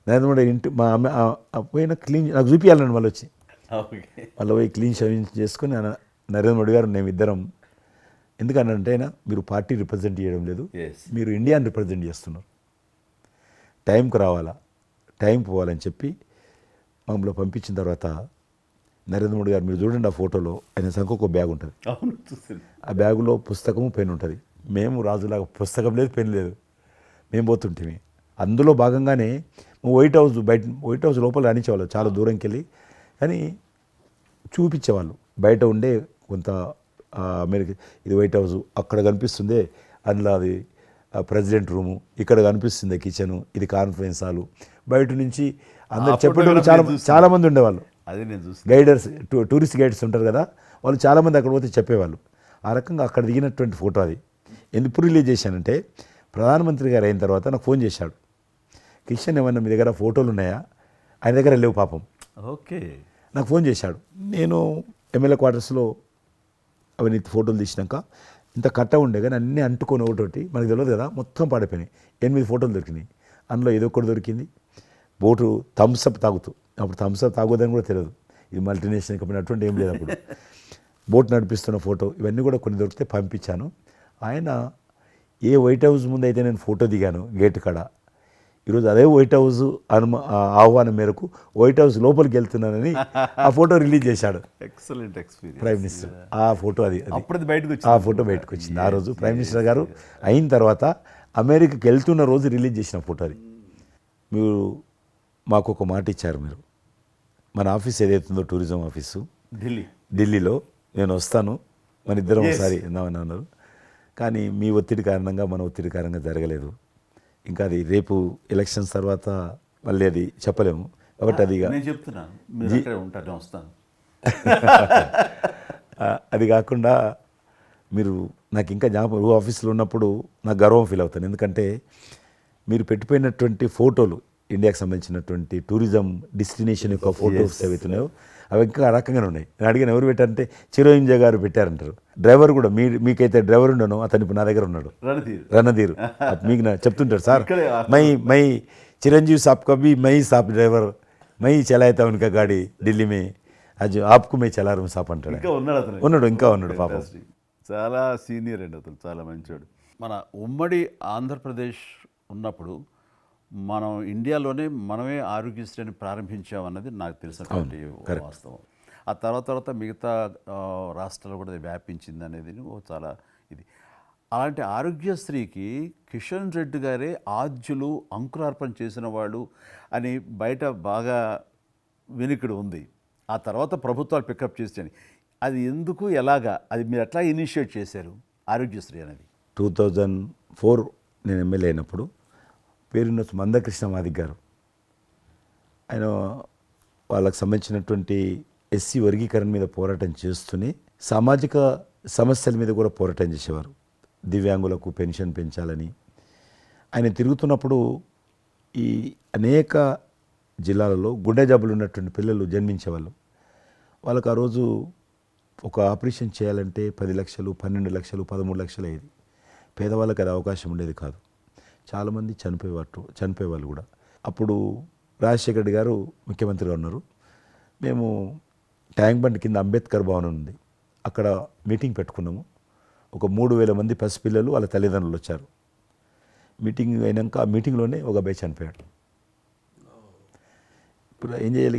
Speaker 1: నరేంద్ర మోడీ ఇంటి మా అమ్మ పోయిన క్లీన్ నాకు చూపించాలండి మళ్ళీ వచ్చి. మళ్ళీ పోయి క్లీన్ షేవింగ్ చేసుకుని నరేంద్ర మోడీ గారు మేము ఇద్దరం, ఎందుకనంటే అయినా మీరు పార్టీ రిప్రజెంట్ చేయడం లేదు, మీరు ఇండియాని రిప్రజెంట్ చేస్తున్నారు, టైంకి రావాలా, టైం పోవాలని చెప్పి మమ్మల్ని పంపించిన తర్వాత నరేంద్ర మోడీ గారు మీరు చూడండి ఆ ఫోటోలో ఆయన సంఖ్య ఒక బ్యాగ్ ఉంటుంది. ఆ బ్యాగులో పుస్తకము పెన్ ఉంటుంది. మేము రాజులాగా పుస్తకం లేదు, పెన్ లేదు, మేము పోతుంటే అందులో భాగంగానే వైట్ హౌస్ లోపల రానిచ్చేవాళ్ళు చాలా దూరంకి వెళ్ళి, కానీ చూపించేవాళ్ళు బయట ఉండే కొంత అమెరికా ఇది వైట్ హౌస్ అక్కడ కనిపిస్తుంది, అందులో అది ప్రెసిడెంట్ రూము, ఇక్కడ కనిపిస్తుంది కిచెను, ఇది కాన్ఫరెన్స్ హాలు. బయట నుంచి అందరు చెప్పేటోళ్ళు చాలామంది ఉండేవాళ్ళు.
Speaker 2: అదే నేను చూసి
Speaker 1: గైడర్స్ టూరిస్ట్ గైడ్స్ ఉంటారు కదా, వాళ్ళు చాలామంది అక్కడ పోతే చెప్పేవాళ్ళు. ఆ రకంగా అక్కడ దిగినటువంటి ఫోటో అది. ఎందుకు రిలీజ్ చేశానంటే ప్రధానమంత్రి గారు అయిన తర్వాత నాకు ఫోన్ చేశాడు, కిషన్ ఏమన్నా మీ దగ్గర ఫోటోలు ఉన్నాయా? ఆయన దగ్గర లేవు పాపం.
Speaker 2: ఓకే,
Speaker 1: నాకు ఫోన్ చేశాడు. నేను ఎమ్మెల్యే క్వార్టర్స్లో అవన్నీ ఫోటోలు తీసినాక ఇంత కట్ట ఉండే కానీ అన్నీ అంటుకొని ఒకటి మనకు తెలియదు కదా, మొత్తం పాడిపోయినాయి. 8 ఫోటోలు దొరికినాయి. అందులో ఏదో ఒకటి దొరికింది, బోటు థమ్స్అప్ తాగుతూ. అప్పుడు థమ్స్అప్ తాగొద్దని కూడా తెలియదు, ఇది మల్టీనేషనల్ కంపెనీ అటువంటి ఏం లేదు అప్పుడు. బోట్ నడిపిస్తున్న ఫోటో ఇవన్నీ కూడా కొన్ని దొరికితే పంపించాను. ఆయన ఏ వైట్ హౌస్ ముందు అయితే నేను ఫోటో దిగాను గేట్ కాడ, ఈరోజు అదే వైట్ హౌస్ ఆహ్వానం మేరకు వైట్ హౌస్ లోపలికి వెళ్తున్నానని ఆ ఫోటో రిలీజ్ చేశాడు.
Speaker 2: Excellent experience.
Speaker 1: ప్రైమ్ మినిస్టర్ ఆ ఫోటో
Speaker 2: అప్పుడు బయటకు వచ్చింది.
Speaker 1: ఆ ఫోటో బయటకు వచ్చింది. ఆ రోజు ప్రైమ్ మినిస్టర్ గారు అయిన తర్వాత అమెరికాకి వెళ్తున్న రోజు రిలీజ్ చేసిన ఫోటో అది. మీరు మాకు ఒక మాట ఇచ్చారు, మీరు మన ఆఫీస్ ఏదైతుందో టూరిజం ఆఫీసు ఢిల్లీలో నేను వస్తాను, మన ఇద్దరం ఒకసారి విందామని అన్నారు. కానీ మీ ఒత్తిడి కారణంగా మన ఒత్తిడి కారణంగా జరగలేదు. ఇంకా అది రేపు ఎలక్షన్స్ తర్వాత మళ్ళీ అది చెప్పలేము కాబట్టి అది
Speaker 2: నేను చెప్తున్నాను, మీరు అక్కడే ఉంటాను, వస్తాను.
Speaker 1: అది కాకుండా మీరు నాకు ఇంకా జ్ఞాపకం, ఆఫీస్లో ఉన్నప్పుడు నాకు గర్వం ఫీల్ అవుతాను. ఎందుకంటే మీరు పెట్టిపోయినటువంటి ఫోటోలు, ఇండియాకి సంబంధించినటువంటి టూరిజం డెస్టినేషన్ యొక్క ఫోటోస్ ఏవైతున్నాయో అవి ఇంకా ఆ రకంగానే ఉన్నాయి. నేను అడిగిన ఎవరు పెట్టారంటే చిరంజీవి గారు పెట్టారంటారు. డ్రైవర్ కూడా మీకైతే డ్రైవర్ ఉండను, అతను ఇప్పుడు నా దగ్గర ఉన్నాడు, రణధీర్. మీకు చెప్తుంటాడు, సార్ మై చిరంజీవి సాబ్ కभी मैं ही साहब ड्राइवर मैं ही चलाता उनका गाड़ी दिल्ली में आज आपको मैं चला रहा हूं साहब అంటాడు. ఇంకా ఉన్నాడు పాపం.
Speaker 2: చాలా సీనియర్ అండి అతను, చాలా మంచోడు. మన ఉమ్మడి ఆంధ్రప్రదేశ్ ఉన్నప్పుడు మనం ఇండియాలోనే మనమే ఆరోగ్యశ్రీని ప్రారంభించామన్నది నాకు తెలిసినటువంటి వాస్తవం. ఆ తర్వాత మిగతా రాష్ట్రాలు కూడా వ్యాపించింది అనేది చాలా ఇది. అలాంటి ఆరోగ్యశ్రీకి కిషన్ రెడ్డి గారే ఆద్యులు, అంకురార్పణ చేసిన వాళ్ళు అని బయట బాగా వినికిడి ఉంది. ఆ తర్వాత ప్రభుత్వాలు పికప్ చేసాయి. అది ఎందుకు, ఎలాగా, అది మీరు ఎట్లా ఇనిషియేట్ చేశారు ఆరోగ్యశ్రీ అనేది?
Speaker 1: 2004 నేను ఎమ్మెల్యే అయినప్పుడు పేరున్న మందకృష్ణ మాదిక్ గారు, ఆయన వాళ్ళకు సంబంధించినటువంటి ఎస్సీ వర్గీకరణ మీద పోరాటం చేస్తూనే సామాజిక సమస్యల మీద కూడా పోరాటం చేసేవారు. దివ్యాంగులకు పెన్షన్ పెంచాలని ఆయన తిరుగుతున్నప్పుడు ఈ అనేక జిల్లాలలో గుండె జబ్బులు ఉన్నటువంటి పిల్లలు జన్మించేవాళ్ళు. వాళ్ళకు ఆ రోజు ఒక ఆపరేషన్ చేయాలంటే 10 లక్షలు, 12 లక్షలు, 13 లక్షలు అయ్యేది. పేదవాళ్ళకి అది అవకాశం ఉండేది కాదు. చాలామంది చనిపోయేవాళ్ళు కూడా. అప్పుడు రాజశేఖర రెడ్డి గారు ముఖ్యమంత్రిగా ఉన్నారు. మేము ట్యాంక్ బండ్ కింద అంబేద్కర్ భవన్ ఉంది, అక్కడ మీటింగ్ పెట్టుకున్నాము. ఒక 3000 మంది పసిపిల్లలు వాళ్ళ తల్లిదండ్రులు వచ్చారు. మీటింగ్ అయినాక ఆ మీటింగ్లోనే ఒక అబ్బాయి చనిపోయాడు. ఇప్పుడు ఏం చేయాలి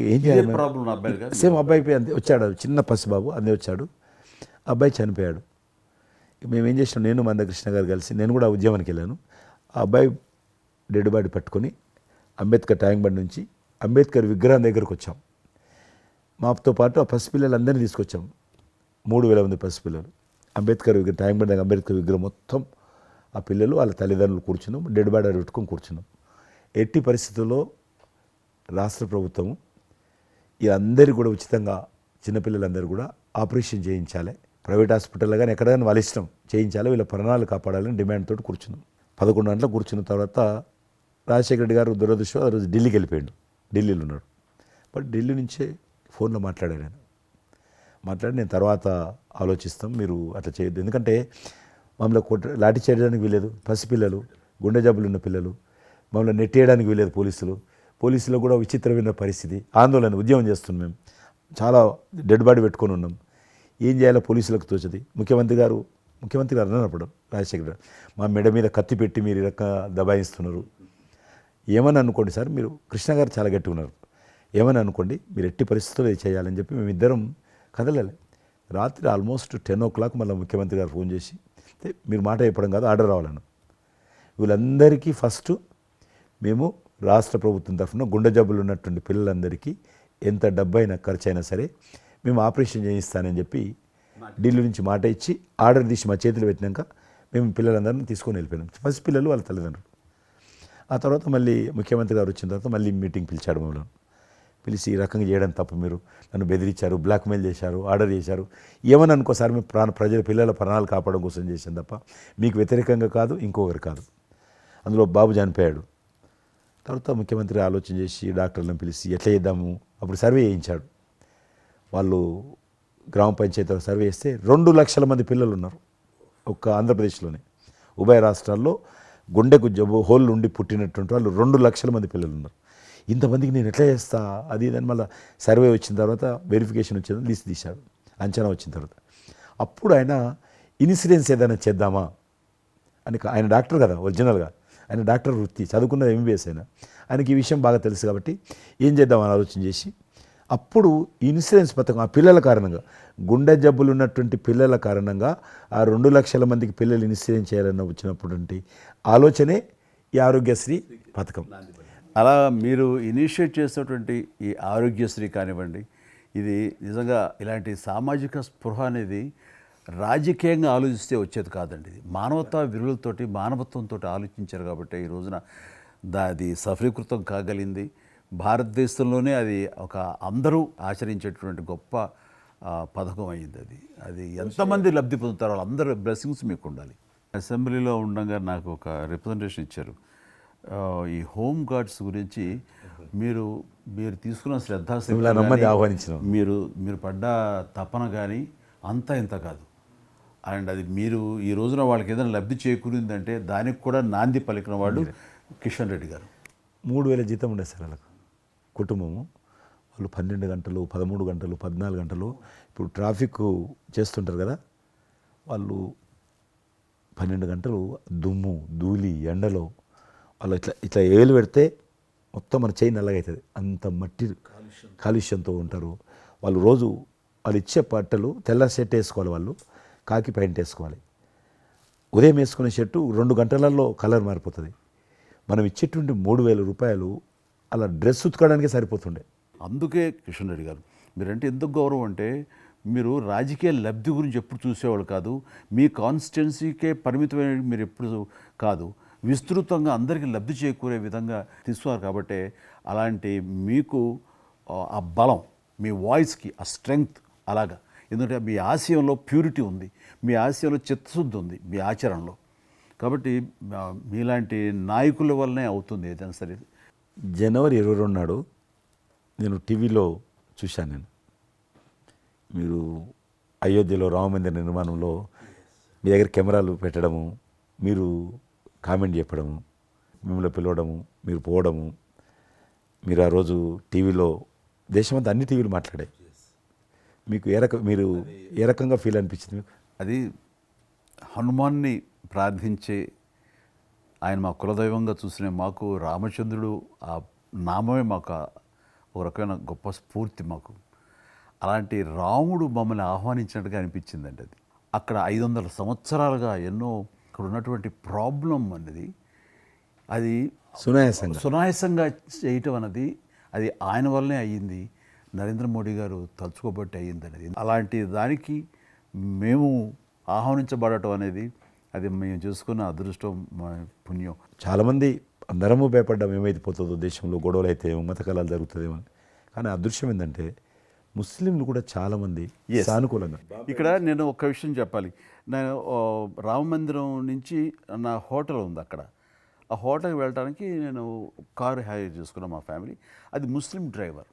Speaker 1: సేమ్ అబ్బాయి అంతే వచ్చాడు, చిన్న పసిబాబు అందే వచ్చాడు, అబ్బాయి చనిపోయాడు. మేము ఏం చేసినాం, నేను మందకృష్ణ గారు కలిసి, నేను కూడా ఉద్యమానికి వెళ్ళాను. ఆ అబ్బాయి డెడ్ బాడీ పట్టుకొని అంబేద్కర్ ట్యాంక్ బండ్ నుంచి అంబేద్కర్ విగ్రహం దగ్గరకు వచ్చాం. మాతో పాటు ఆ పసిపిల్లలందరినీ తీసుకొచ్చాం. 3000 మంది పసిపిల్లలు అంబేద్కర్ ట్యాంక్ బండ్ దగ్గర అంబేద్కర్ విగ్రహం మొత్తం ఆ పిల్లలు వాళ్ళ తల్లిదండ్రులు కూర్చున్నాం, డెడ్ బాడీ పెట్టుకొని కూర్చున్నాం. ఎట్టి పరిస్థితుల్లో రాష్ట్ర ప్రభుత్వము అందరికీ కూడా ఉచితంగా చిన్నపిల్లలందరూ కూడా ఆపరేషన్ చేయించాలి, ప్రైవేట్ హాస్పిటల్లో కానీ ఎక్కడైనా వాళ్ళ ఇష్టం చేయించాలి, వీళ్ళ ప్రాణాలు కాపాడాలని డిమాండ్ తోటి కూర్చున్నాం. 11 గంటలకు కూర్చున్న తర్వాత రాజశేఖర రెడ్డి గారు దురదృష్టం ఆ రోజు ఢిల్లీకి వెళ్ళిపోయాడు, ఢిల్లీలో ఉన్నాడు. బట్ ఢిల్లీ నుంచే ఫోన్లో మాట్లాడాను నేను. నేను తర్వాత ఆలోచిస్తాం, మీరు అట్లా చేయొద్దు. ఎందుకంటే మమ్మల్ని లాఠీ చేయడానికి వీలేదు, పసిపిల్లలు, గుండె జబ్బులు ఉన్న పిల్లలు, మమ్మల్ని నెట్టేయడానికి వీలేదు పోలీసులు కూడా విచిత్రమైన పరిస్థితి, ఆందోళన, ఉద్యమం చేస్తున్నాం మేము, చాలా డెడ్ బాడీ పెట్టుకొని ఉన్నాం. ఏం చేయాలో పోలీసులకు తోచది. ముఖ్యమంత్రి గారు అన్నప్పుడు రాజశేఖర గారు మా మెడ మీద కత్తి పెట్టి మీరు ఈ రకంగా దబాయిస్తున్నారు, ఏమని అనుకోండి సార్, మీరు కృష్ణ గారు చాలా గట్టిగా ఉన్నారు, ఏమని అనుకోండి, మీరు ఎట్టి పరిస్థితుల్లో ఇది చేయాలని చెప్పి మేమిద్దరం కదలాలి. రాత్రి ఆల్మోస్ట్ 10 o'clock మళ్ళీ ముఖ్యమంత్రి గారు ఫోన్ చేసి, మీరు మాట చెప్పడం కాదు, ఆర్డర్ రావాలను. వీళ్ళందరికీ ఫస్ట్ మేము రాష్ట్ర ప్రభుత్వం తరఫున గుండె జబ్బులు ఉన్నటువంటి పిల్లలందరికీ ఎంత డబ్బైనా ఖర్చు అయినా సరే మేము ఆపరేషన్ చేయిస్తానని చెప్పి ఢిల్లీ నుంచి మాట ఇచ్చి ఆర్డర్ తీసి మా చేతులు పెట్టినాక మేము పిల్లలందరినీ తీసుకొని వెళ్ళిపోయినాం. ఫస్ట్ పిల్లలు వాళ్ళ తల్లిదండ్రులు. ఆ తర్వాత మళ్ళీ ముఖ్యమంత్రి గారు వచ్చిన తర్వాత మళ్ళీ మీటింగ్ పిలిచాడు మమ్మల్ని. పిలిచి ఈ రకంగా చేయడం తప్పు, మీరు నన్ను బెదిరించారు, బ్లాక్మెయిల్ చేశారు, ఆర్డర్ చేశారు, ఏమని అనుకోసారి మేము పిల్లల ప్రాణాలు కాపాడడం కోసం చేశాం తప్ప మీకు వ్యతిరేకంగా కాదు, ఇంకొకరు కాదు. అందులో బాబు చనిపోయాడు. తర్వాత ముఖ్యమంత్రి ఆలోచన చేసి డాక్టర్లను పిలిచి ఎట్లా చేద్దాము, అప్పుడు సర్వే చేయించాడు. వాళ్ళు గ్రామ పంచాయతీలో సర్వే చేస్తే 2 లక్షల మంది పిల్లలు ఉన్నారు ఒక్క ఆంధ్రప్రదేశ్లోనే. ఉభయ రాష్ట్రాల్లో గుండెకు జబ్బు హోల్ ఉండి పుట్టినటువంటి వాళ్ళు 2 లక్షల మంది పిల్లలు ఉన్నారు. ఇంతమందికి నేను ఎట్లా చేస్తా అది ఇదని మళ్ళీ సర్వే వచ్చిన తర్వాత వెరిఫికేషన్ వచ్చిన లిస్ట్ తీశాడు, అంచనా వచ్చిన తర్వాత అప్పుడు ఆయన ఇన్సూరెన్స్ ఏదైనా చేద్దామా అని, ఆయన డాక్టర్ కదా ఒరిజినల్గా, ఆయన డాక్టర్ వృత్తి, చదువుకున్నది MBBS అయినా, ఆయనకి ఈ విషయం బాగా తెలుసు కాబట్టి ఏం చేద్దామని ఆలోచన చేసి అప్పుడు ఇన్సూరెన్స్ పథకం ఆ పిల్లల కారణంగా, గుండె జబ్బులు ఉన్నటువంటి పిల్లల కారణంగా ఆ 2 లక్షల మందికి పిల్లలు ఇన్సూరెన్స్ చేయాలన్న వచ్చినటువంటి ఆలోచనే ఈ ఆరోగ్యశ్రీ పథకం.
Speaker 2: అలా మీరు ఇనిషియేట్ చేసినటువంటి ఈ ఆరోగ్యశ్రీ కానివ్వండి, ఇది నిజంగా ఇలాంటి సామాజిక స్పృహ అనేది రాజకీయంగా ఆలోచిస్తే వచ్చేది కాదండి. ఇది మానవతా విలువలతోటి, మానవత్వంతో ఆలోచించారు కాబట్టి ఈ రోజున అది సఫలీకృతం కాగలిగింది. భారతదేశంలోనే అది ఒక అందరూ ఆచరించేటువంటి గొప్ప పథకం అయింది. అది ఎంతమంది లబ్ధి పొందుతారో వాళ్ళందరూ బ్లెస్సింగ్స్ మీకు ఉండాలి. అసెంబ్లీలో ఉండగా నాకు ఒక రిప్రజెంటేషన్ ఇచ్చారు. ఈ హోమ్ గార్డ్స్ గురించి మీరు తీసుకున్న
Speaker 1: ఆహ్వానించిన
Speaker 2: మీరు పడ్డ తపన కానీ అంతా ఇంత కాదు. అండ్ అది మీరు ఈ రోజున వాళ్ళకి ఏదైనా లబ్ధి చేకూరిందంటే దానికి కూడా నాంది పలికిన వాళ్ళు కిషన్ రెడ్డి గారు.
Speaker 1: 3,000 జీతం ఉండేది సార్ వాళ్ళకు, కుటుంబము. వాళ్ళు 12 గంటలు, 13 గంటలు, 14 గంటలు, ఇప్పుడు ట్రాఫిక్ చేస్తుంటారు కదా, వాళ్ళు 12 గంటలు దుమ్ము ధూళి ఎండలో వాళ్ళు ఇట్లా ఏలు పెడితే మొత్తం మన చేయి నల్లగా అవుతుంది, అంత మట్టి కాలుష్యంతో ఉంటారు వాళ్ళు. రోజు వాళ్ళు ఇచ్చే బట్టలు తెల్ల షర్ట్ వేసుకోవాలి, వాళ్ళు కాకి ప్యాంట్ వేసుకోవాలి. ఉదయం వేసుకునే షర్టు 2 గంటలలో కలర్ మారిపోతుంది. మనం ఇచ్చేటువంటి 3,000 రూపాయలు అలా డ్రెస్ ఉతకడానికే సరిపోతుండే.
Speaker 2: అందుకే కిషన్ రెడ్డి గారు మీరంటే ఎందుకు గౌరవం అంటే, మీరు రాజకీయ లబ్ధి గురించి ఎప్పుడు చూసేవాళ్ళు కాదు, మీ కాన్స్టిట్యున్సీకే పరిమితమైన మీరు ఎప్పుడు కాదు, విస్తృతంగా అందరికీ లబ్ధి చేకూరే విధంగా తీసుకున్నారు. కాబట్టి అలాంటి మీకు ఆ బలం, మీ వాయిస్కి ఆ స్ట్రెంగ్త్ అలాగా, ఎందుకంటే మీ ఆశయంలో ప్యూరిటీ ఉంది, మీ ఆశయంలో చిత్తశుద్ధి ఉంది మీ ఆచరణలో. కాబట్టి మీలాంటి నాయకుల వల్లనే అవుతుంది ఏదైనా సరే.
Speaker 1: జనవరి 22 నాడు నేను టీవీలో చూశాను, మీరు అయోధ్యలో రామమందిర నిర్మాణంలో మీ దగ్గర కెమెరాలు పెట్టడము, మీరు కామెంట్ చెప్పడము, మిమ్మల్ని పిలవడము, మీరు పోవడము, మీరు ఆ రోజు టీవీలో దేశమంతా అన్ని టీవీలు మాట్లాడాయి. మీకు మీరు ఏ రకంగా ఫీల్ అనిపించింది మీకు?
Speaker 2: అది హనుమాన్ని ప్రార్థించే ఆయన మా కులదైవంగా చూసిన మాకు రామచంద్రుడు ఆ నామమే మాకు ఒక రకమైన గొప్ప స్ఫూర్తి మాకు. అలాంటి రాముడు మమ్మల్ని ఆహ్వానించినట్టుగా అనిపించిందండి. అది అక్కడ 500 సంవత్సరాలుగా ఎన్నో అక్కడ ఉన్నటువంటి ప్రాబ్లం అనేది అది సునాయాసంగా చేయటం అన్నది అది ఆయన వల్లనే అయ్యింది, నరేంద్ర మోడీ గారు తలుచుకోబట్టి అయ్యింది అనేది. అలాంటి దానికి మేము ఆహ్వానించబడటం అనేది అది మేము చేసుకున్న అదృష్టం, మా పుణ్యం.
Speaker 1: చాలామంది అందరము భయపడ్డాం ఏమైపోతుందో, దేశంలో గొడవలు అయితే మత కళాలు జరుగుతుందేమో అని. కానీ అదృశ్యం ఏంటంటే ముస్లింలు కూడా చాలామంది సానుకూలంగా.
Speaker 2: ఇక్కడ నేను ఒక విషయం చెప్పాలి. నేను రామ మందిరం నుంచి నా హోటల్ ఉంది అక్కడ, ఆ హోటల్కి వెళ్ళడానికి నేను కారు హైర్ చేసుకున్నాను మా ఫ్యామిలీ, అది ముస్లిం డ్రైవర్.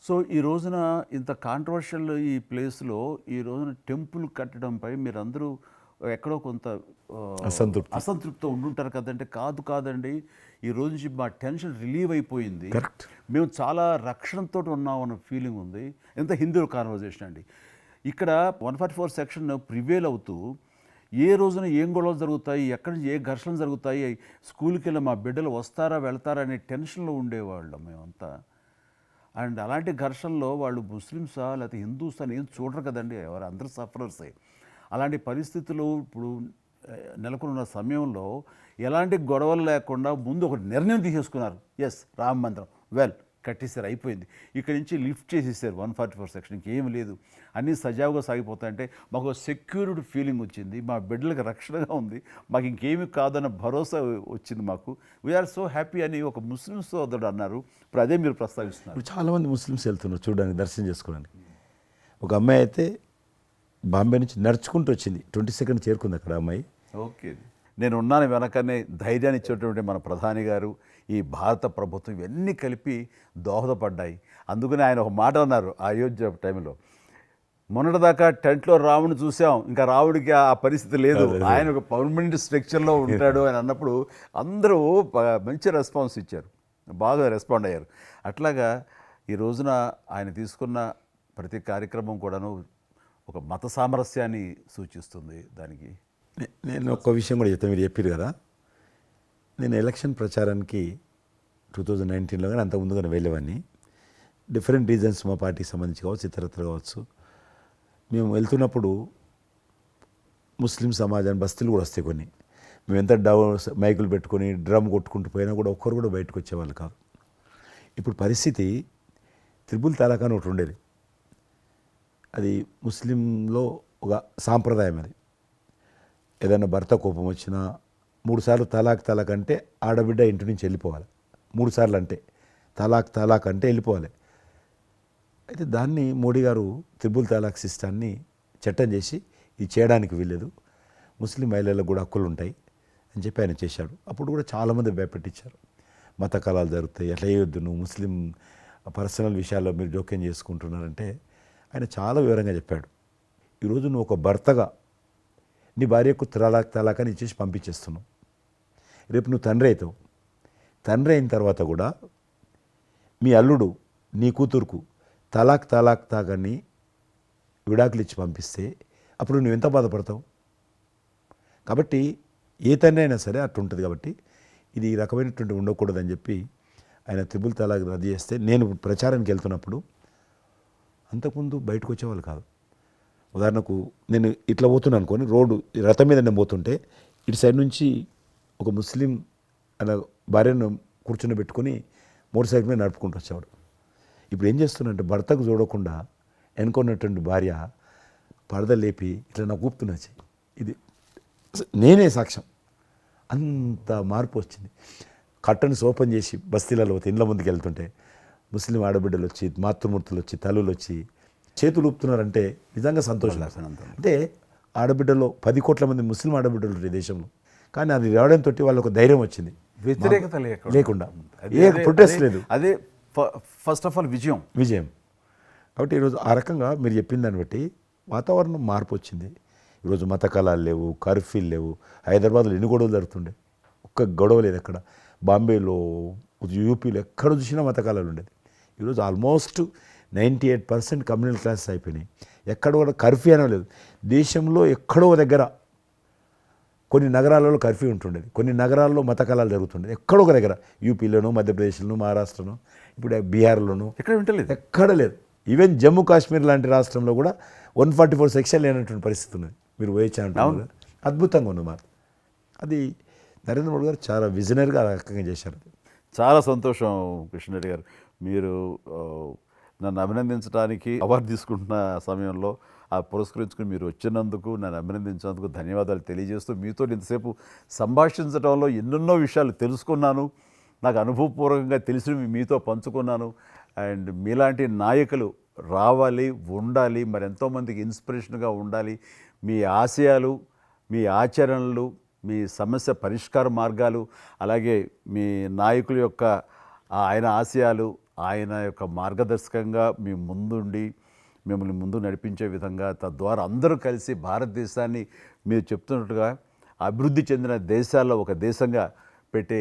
Speaker 2: సో ఈ రోజున ఇంత కాంట్రవర్షియల్ ఈ ప్లేస్లో ఈ రోజున టెంపుల్ కట్టడంపై మీరందరూ ఎక్కడో కొంత అసంతృప్తితో ఉండుంటారు కదంటే. కాదండి, ఈ రోజు నుంచి మా టెన్షన్ రిలీవ్ అయిపోయింది,
Speaker 1: కరెక్ట్.
Speaker 2: మేము చాలా రక్షణతో ఉన్నాం అన్న ఫీలింగ్ ఉంది. ఎంత హిందూ కాన్వర్జేషన్ అండి. ఇక్కడ 144 సెక్షన్ ప్రివేల్ అవుతూ ఏ రోజున ఏం గొడవలు జరుగుతాయి, ఎక్కడి నుంచి ఏ ఘర్షణలు జరుగుతాయి, స్కూల్కి వెళ్ళి మా బిడ్డలు వస్తారా వెళ్తారా అనే టెన్షన్లో ఉండేవాళ్ళం మేమంతా. అండ్ అలాంటి ఘర్షణలో వాళ్ళు ముస్లిమ్సా లేకపోతే హిందూస్ అని ఏం చూడరు కదండి, ఎవరు అందరూ సఫరర్సే. అలాంటి పరిస్థితులు ఇప్పుడు నెలకొన్న సమయంలో ఎలాంటి గొడవలు లేకుండా ముందు ఒక నిర్ణయం తీసేసుకున్నారు. ఎస్, రామ మందిరం వెల్ కట్టేసారు, అయిపోయింది. ఇక్కడి నుంచి లిఫ్ట్ చేసేసారు 144 సెక్షన్, ఇంకేం లేదు, అన్నీ సజావుగా సాగిపోతాయంటే మాకు సెక్యూర్డ్ ఫీలింగ్ వచ్చింది, మా బిడ్డలకు రక్షణగా ఉంది, మాకు ఇంకేమీ కాదన్న భరోసా వచ్చింది మాకు. వీఆర్ సో హ్యాపీ అని ఒక ముస్లిం సోదరుడు అన్నారు. ఇప్పుడు అదే మీరు ప్రస్తావిస్తున్నారు.
Speaker 1: ఇప్పుడు చాలామంది ముస్లిమ్స్ వెళ్తున్నారు చూడడానికి, దర్శనం చేసుకోవడానికి. ఒక అమ్మాయి అయితే బాంబే నుంచి నడుచుకుంటూ వచ్చింది, 22nd చేరుకుంది అక్కడ అమ్మాయి.
Speaker 2: ఓకే, నేను ఉన్నాను వెనకనే ధైర్యాన్ని ఇచ్చేటువంటి మన ప్రధాని గారు, ఈ భారత ప్రభుత్వం, ఇవన్నీ కలిపి దోహదపడ్డాయి. అందుకని ఆయన ఒక మాట అన్నారు అయోధ్య టైంలో, మొన్నటిదాకా టెంట్లో రాముడిని చూసాం, ఇంకా రావుడికి ఆ పరిస్థితి లేదు, ఆయన ఒక పర్మనెంట్ స్ట్రక్చర్లో ఉంటాడు అని అన్నప్పుడు అందరూ మంచి రెస్పాన్స్ ఇచ్చారు, బాగా రెస్పాండ్ అయ్యారు. అట్లాగా ఈ రోజున ఆయన తీసుకున్న ప్రతి కార్యక్రమం కూడాను ఒక మత సామరస్యాన్ని సూచిస్తుంది. దానికి
Speaker 1: నేను ఒక విషయం కూడా చెప్తాను, మీరు చెప్పారు కదా, నేను ఎలక్షన్ ప్రచారానికి 2019లో కానీ అంత ముందుగానే వెళ్ళేవాడిని. డిఫరెంట్ రీజన్స్ మా పార్టీకి సంబంధించి కావచ్చు, ఇతరత్ర కావచ్చు. మేము వెళ్తున్నప్పుడు ముస్లిం సమాజాన్ని బస్తీలు కూడా వస్తాయి కొన్ని. మేము ఎంత మైకులు పెట్టుకొని డ్రమ్ కొట్టుకుంటూ పోయినా కూడా ఒక్కరు కూడా బయటకు వచ్చేవాళ్ళు కాదు. ఇప్పుడు పరిస్థితి త్రిపుల్ తలాక్ అని ఒకటి ఉండేది, అది ముస్లింలో ఒక సాంప్రదాయం. అది ఏదైనా భర్త కోపం వచ్చినా 3 సార్లు తలాక్ అంటే ఆడబిడ్డ ఇంటి నుంచి వెళ్ళిపోవాలి. 3 సార్లు అంటే తలాక్ అంటే వెళ్ళిపోవాలి. అయితే దాన్ని మోడీ గారు త్రిపుల్ తలాక్ సిస్టాన్ని చట్టం చేసి ఇది చేయడానికి వీల్లేదు, ముస్లిం మహిళలకు కూడా హక్కులు ఉంటాయి అని చెప్పి ఆయన చేశాడు. అప్పుడు కూడా చాలామంది భయపెట్టించారు, మత కళాలు జరుగుతాయి, అట్లా వేయొద్దు, నువ్వు ముస్లిం పర్సనల్ విషయాల్లో మీరు జోక్యం చేసుకుంటున్నారంటే ఆయన చాలా వివరంగా చెప్పాడు. ఈరోజు నువ్వు ఒక భర్తగా నీ భార్యకు తలాక్ అని ఇచ్చేసి పంపించేస్తున్నావు. రేపు నువ్వు తండ్రి అవుతావు, తండ్రి అయిన తర్వాత కూడా మీ అల్లుడు నీ కూతురుకు తలాక్ తాగని విడాకులు ఇచ్చి పంపిస్తే అప్పుడు నువ్వు ఎంత బాధపడతావు? కాబట్టి ఏ తండ్రి అయినా సరే అట్లా ఉంటుంది. కాబట్టి ఇది ఈ రకమైనటువంటి ఉండకూడదని చెప్పి ఆయన త్రిపుల్ తలాక్ రద్దు చేస్తే, నేను ప్రచారానికి వెళ్తున్నప్పుడు అంతకుముందు బయటకు వచ్చేవాళ్ళు కాదు. ఉదాహరణకు నేను ఇట్లా పోతున్నాను అనుకోని, రోడ్డు రథం మీద నేను పోతుంటే ఇటు సైడ్ నుంచి ఒక ముస్లిం అలా భార్యను కూర్చుని పెట్టుకొని మోటార్ సైకిల్ మీద నడుపుకుంటూ వచ్చేవాడు. ఇప్పుడు ఏం చేస్తున్నంటే భర్తకు చూడకుండా వెనుకున్నటువంటి భార్య పరద లేపి ఇట్లా నాకు ఊపుతున్నచ్చి, ఇది నేనే సాక్ష్యం, అంత మార్పు వచ్చింది. కట్టన్స్ ఓపెన్ చేసి బస్తీలలో ఇండ్ల ముందుకు వెళ్తుంటే ముస్లిం ఆడబిడ్డలు వచ్చి, మాతృమూర్తులు వచ్చి, తల్లులు వచ్చి చేతులు ఊపుతున్నారంటే నిజంగా సంతోషం. అంటే ఆడబిడ్డలో 10 కోట్ల మంది ముస్లిం ఆడబిడ్డలు ఉంటారు ఈ దేశంలో, కానీ అది రావడంతో వాళ్ళకు ధైర్యం వచ్చింది,
Speaker 2: వ్యతిరేకత
Speaker 1: లేకుండా ఏ ప్రొటెస్ట్ లేదు.
Speaker 2: అదే ఫస్ట్ ఆఫ్ ఆల్ విజయం.
Speaker 1: కాబట్టి ఈరోజు ఆ రకంగా మీరు చెప్పిన దాన్ని బట్టి వాతావరణం మార్పు వచ్చింది. ఈరోజు మత కళాలు లేవు, కర్ఫ్యూలు లేవు. హైదరాబాద్లో ఎన్ని గొడవలు జరుగుతుండే, ఒక్క గొడవ లేదు ఎక్కడ. బాంబేలో, యూపీలో ఎక్కడ చూసినా మత కళాలు ఉండేది. ఈరోజు ఆల్మోస్ట్ 98% కమ్యూనల్ క్లాసెస్ అయిపోయినాయి. ఎక్కడ కూడా కర్ఫ్యూ అనే లేదు. దేశంలో ఎక్కడో దగ్గర కొన్ని నగరాలలో కర్ఫ్యూ ఉంటుండేది, కొన్ని నగరాల్లో మత కళాలు జరుగుతుండేది. ఎక్కడో ఒక దగ్గర యూపీలోనూ, మధ్యప్రదేశ్లోనూ, మహారాష్ట్రలోనూ, ఇప్పుడు బీహార్లోనూ
Speaker 2: ఎక్కడ వింటలేదు,
Speaker 1: ఎక్కడ లేదు. ఈవెన్ జమ్మూ కాశ్మీర్ లాంటి రాష్ట్రంలో కూడా 144 సెక్షన్ లేనటువంటి పరిస్థితి ఉన్నది. మీరు వేయచ్చా అంటున్నారు, అద్భుతంగా ఉంది మాట. అది నరేంద్ర మోడీ గారు చాలా విజనరీగా ఆ రకంగా చేశారు.
Speaker 2: చాలా సంతోషం కృష్ణరెడ్డి గారు. మీరు నన్ను అభినందించడానికి అవార్డు తీసుకుంటున్న సమయంలో పురస్కరించుకుని మీరు వచ్చినందుకు, నన్ను అభినందించినందుకు ధన్యవాదాలు తెలియజేస్తూ, మీతో ఇంతసేపు సంభాషించడంలో ఎన్నెన్నో విషయాలు తెలుసుకున్నాను, నాకు అనుభవపూర్వకంగా తెలిసినవి మీతో పంచుకున్నాను. అండ్ మీలాంటి నాయకులు రావాలి, ఉండాలి, మరి ఎంతోమందికి ఇన్స్పిరేషన్గా ఉండాలి. మీ ఆశయాలు, మీ ఆచరణలు, మీ సమస్య పరిష్కార మార్గాలు, అలాగే మీ నాయకుల యొక్క ఆయన ఆశయాలు, ఆయన యొక్క మార్గదర్శకంగా మీ ముందుండి మిమ్మల్ని ముందు నడిపించే విధంగా, తద్వారా అందరూ కలిసి భారతదేశాన్ని మీరు చెప్తున్నట్టుగా అభివృద్ధి చెందిన దేశాల్లో ఒక దేశంగా పెట్టే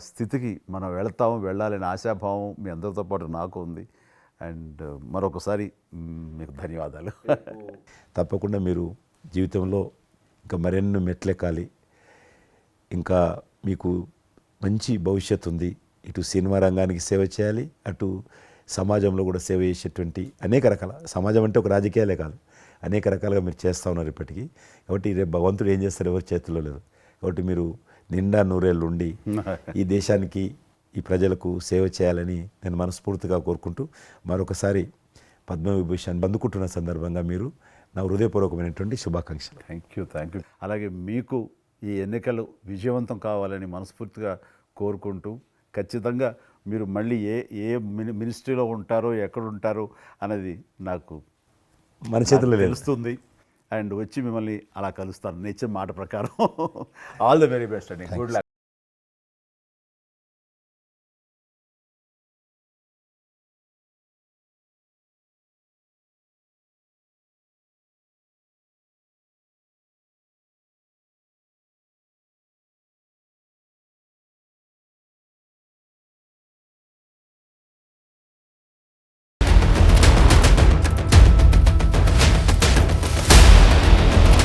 Speaker 2: స్థితికి మనం వెళ్ళాలనే ఆశాభావం మీ అందరితో పాటు నాకు ఉంది. అండ్ మరొకసారి మీకు ధన్యవాదాలు.
Speaker 1: తప్పకుండా మీరు జీవితంలో ఇంకా మరెన్నో మెట్లెక్కాలి, ఇంకా మీకు మంచి భవిష్యత్తు ఉంది. ఇటు సినిమా రంగానికి సేవ చేయాలి, అటు సమాజంలో కూడా సేవ చేసేటువంటి అనేక రకాల, సమాజం అంటే ఒక రాజకీయాలే కాదు, అనేక రకాలుగా మీరు చేస్తూ ఉన్నారు ఇప్పటికీ. కాబట్టి రేపు భగవంతుడు ఏం చేస్తారు ఎవరి చేతుల్లో లేదు. కాబట్టి మీరు నిండా నూరేళ్ళు ఉండి ఈ దేశానికి, ఈ ప్రజలకు సేవ చేయాలని నేను మనస్ఫూర్తిగా కోరుకుంటూ మరొకసారి పద్మవిభూషణ్ అందుకుంటున్న సందర్భంగా మీరు నా హృదయపూర్వకమైనటువంటి శుభాకాంక్షలు.
Speaker 2: Thank you. అలాగే మీకు ఈ ఎన్నికలు విజయవంతం కావాలని మనస్ఫూర్తిగా కోరుకుంటూ, ఖచ్చితంగా మీరు మళ్ళీ ఏ మినిస్ట్రీలో ఉంటారో, ఎక్కడ ఉంటారో అనేది నాకు
Speaker 1: మన చేతుల్లో లేదు.
Speaker 2: తెలుస్తుంది. అండ్ వచ్చి మిమ్మల్ని అలా కలుస్తాను నేర్చిన మాట ప్రకారం. ఆల్ ద వెరీ బెస్ట్ అండి. Good luck.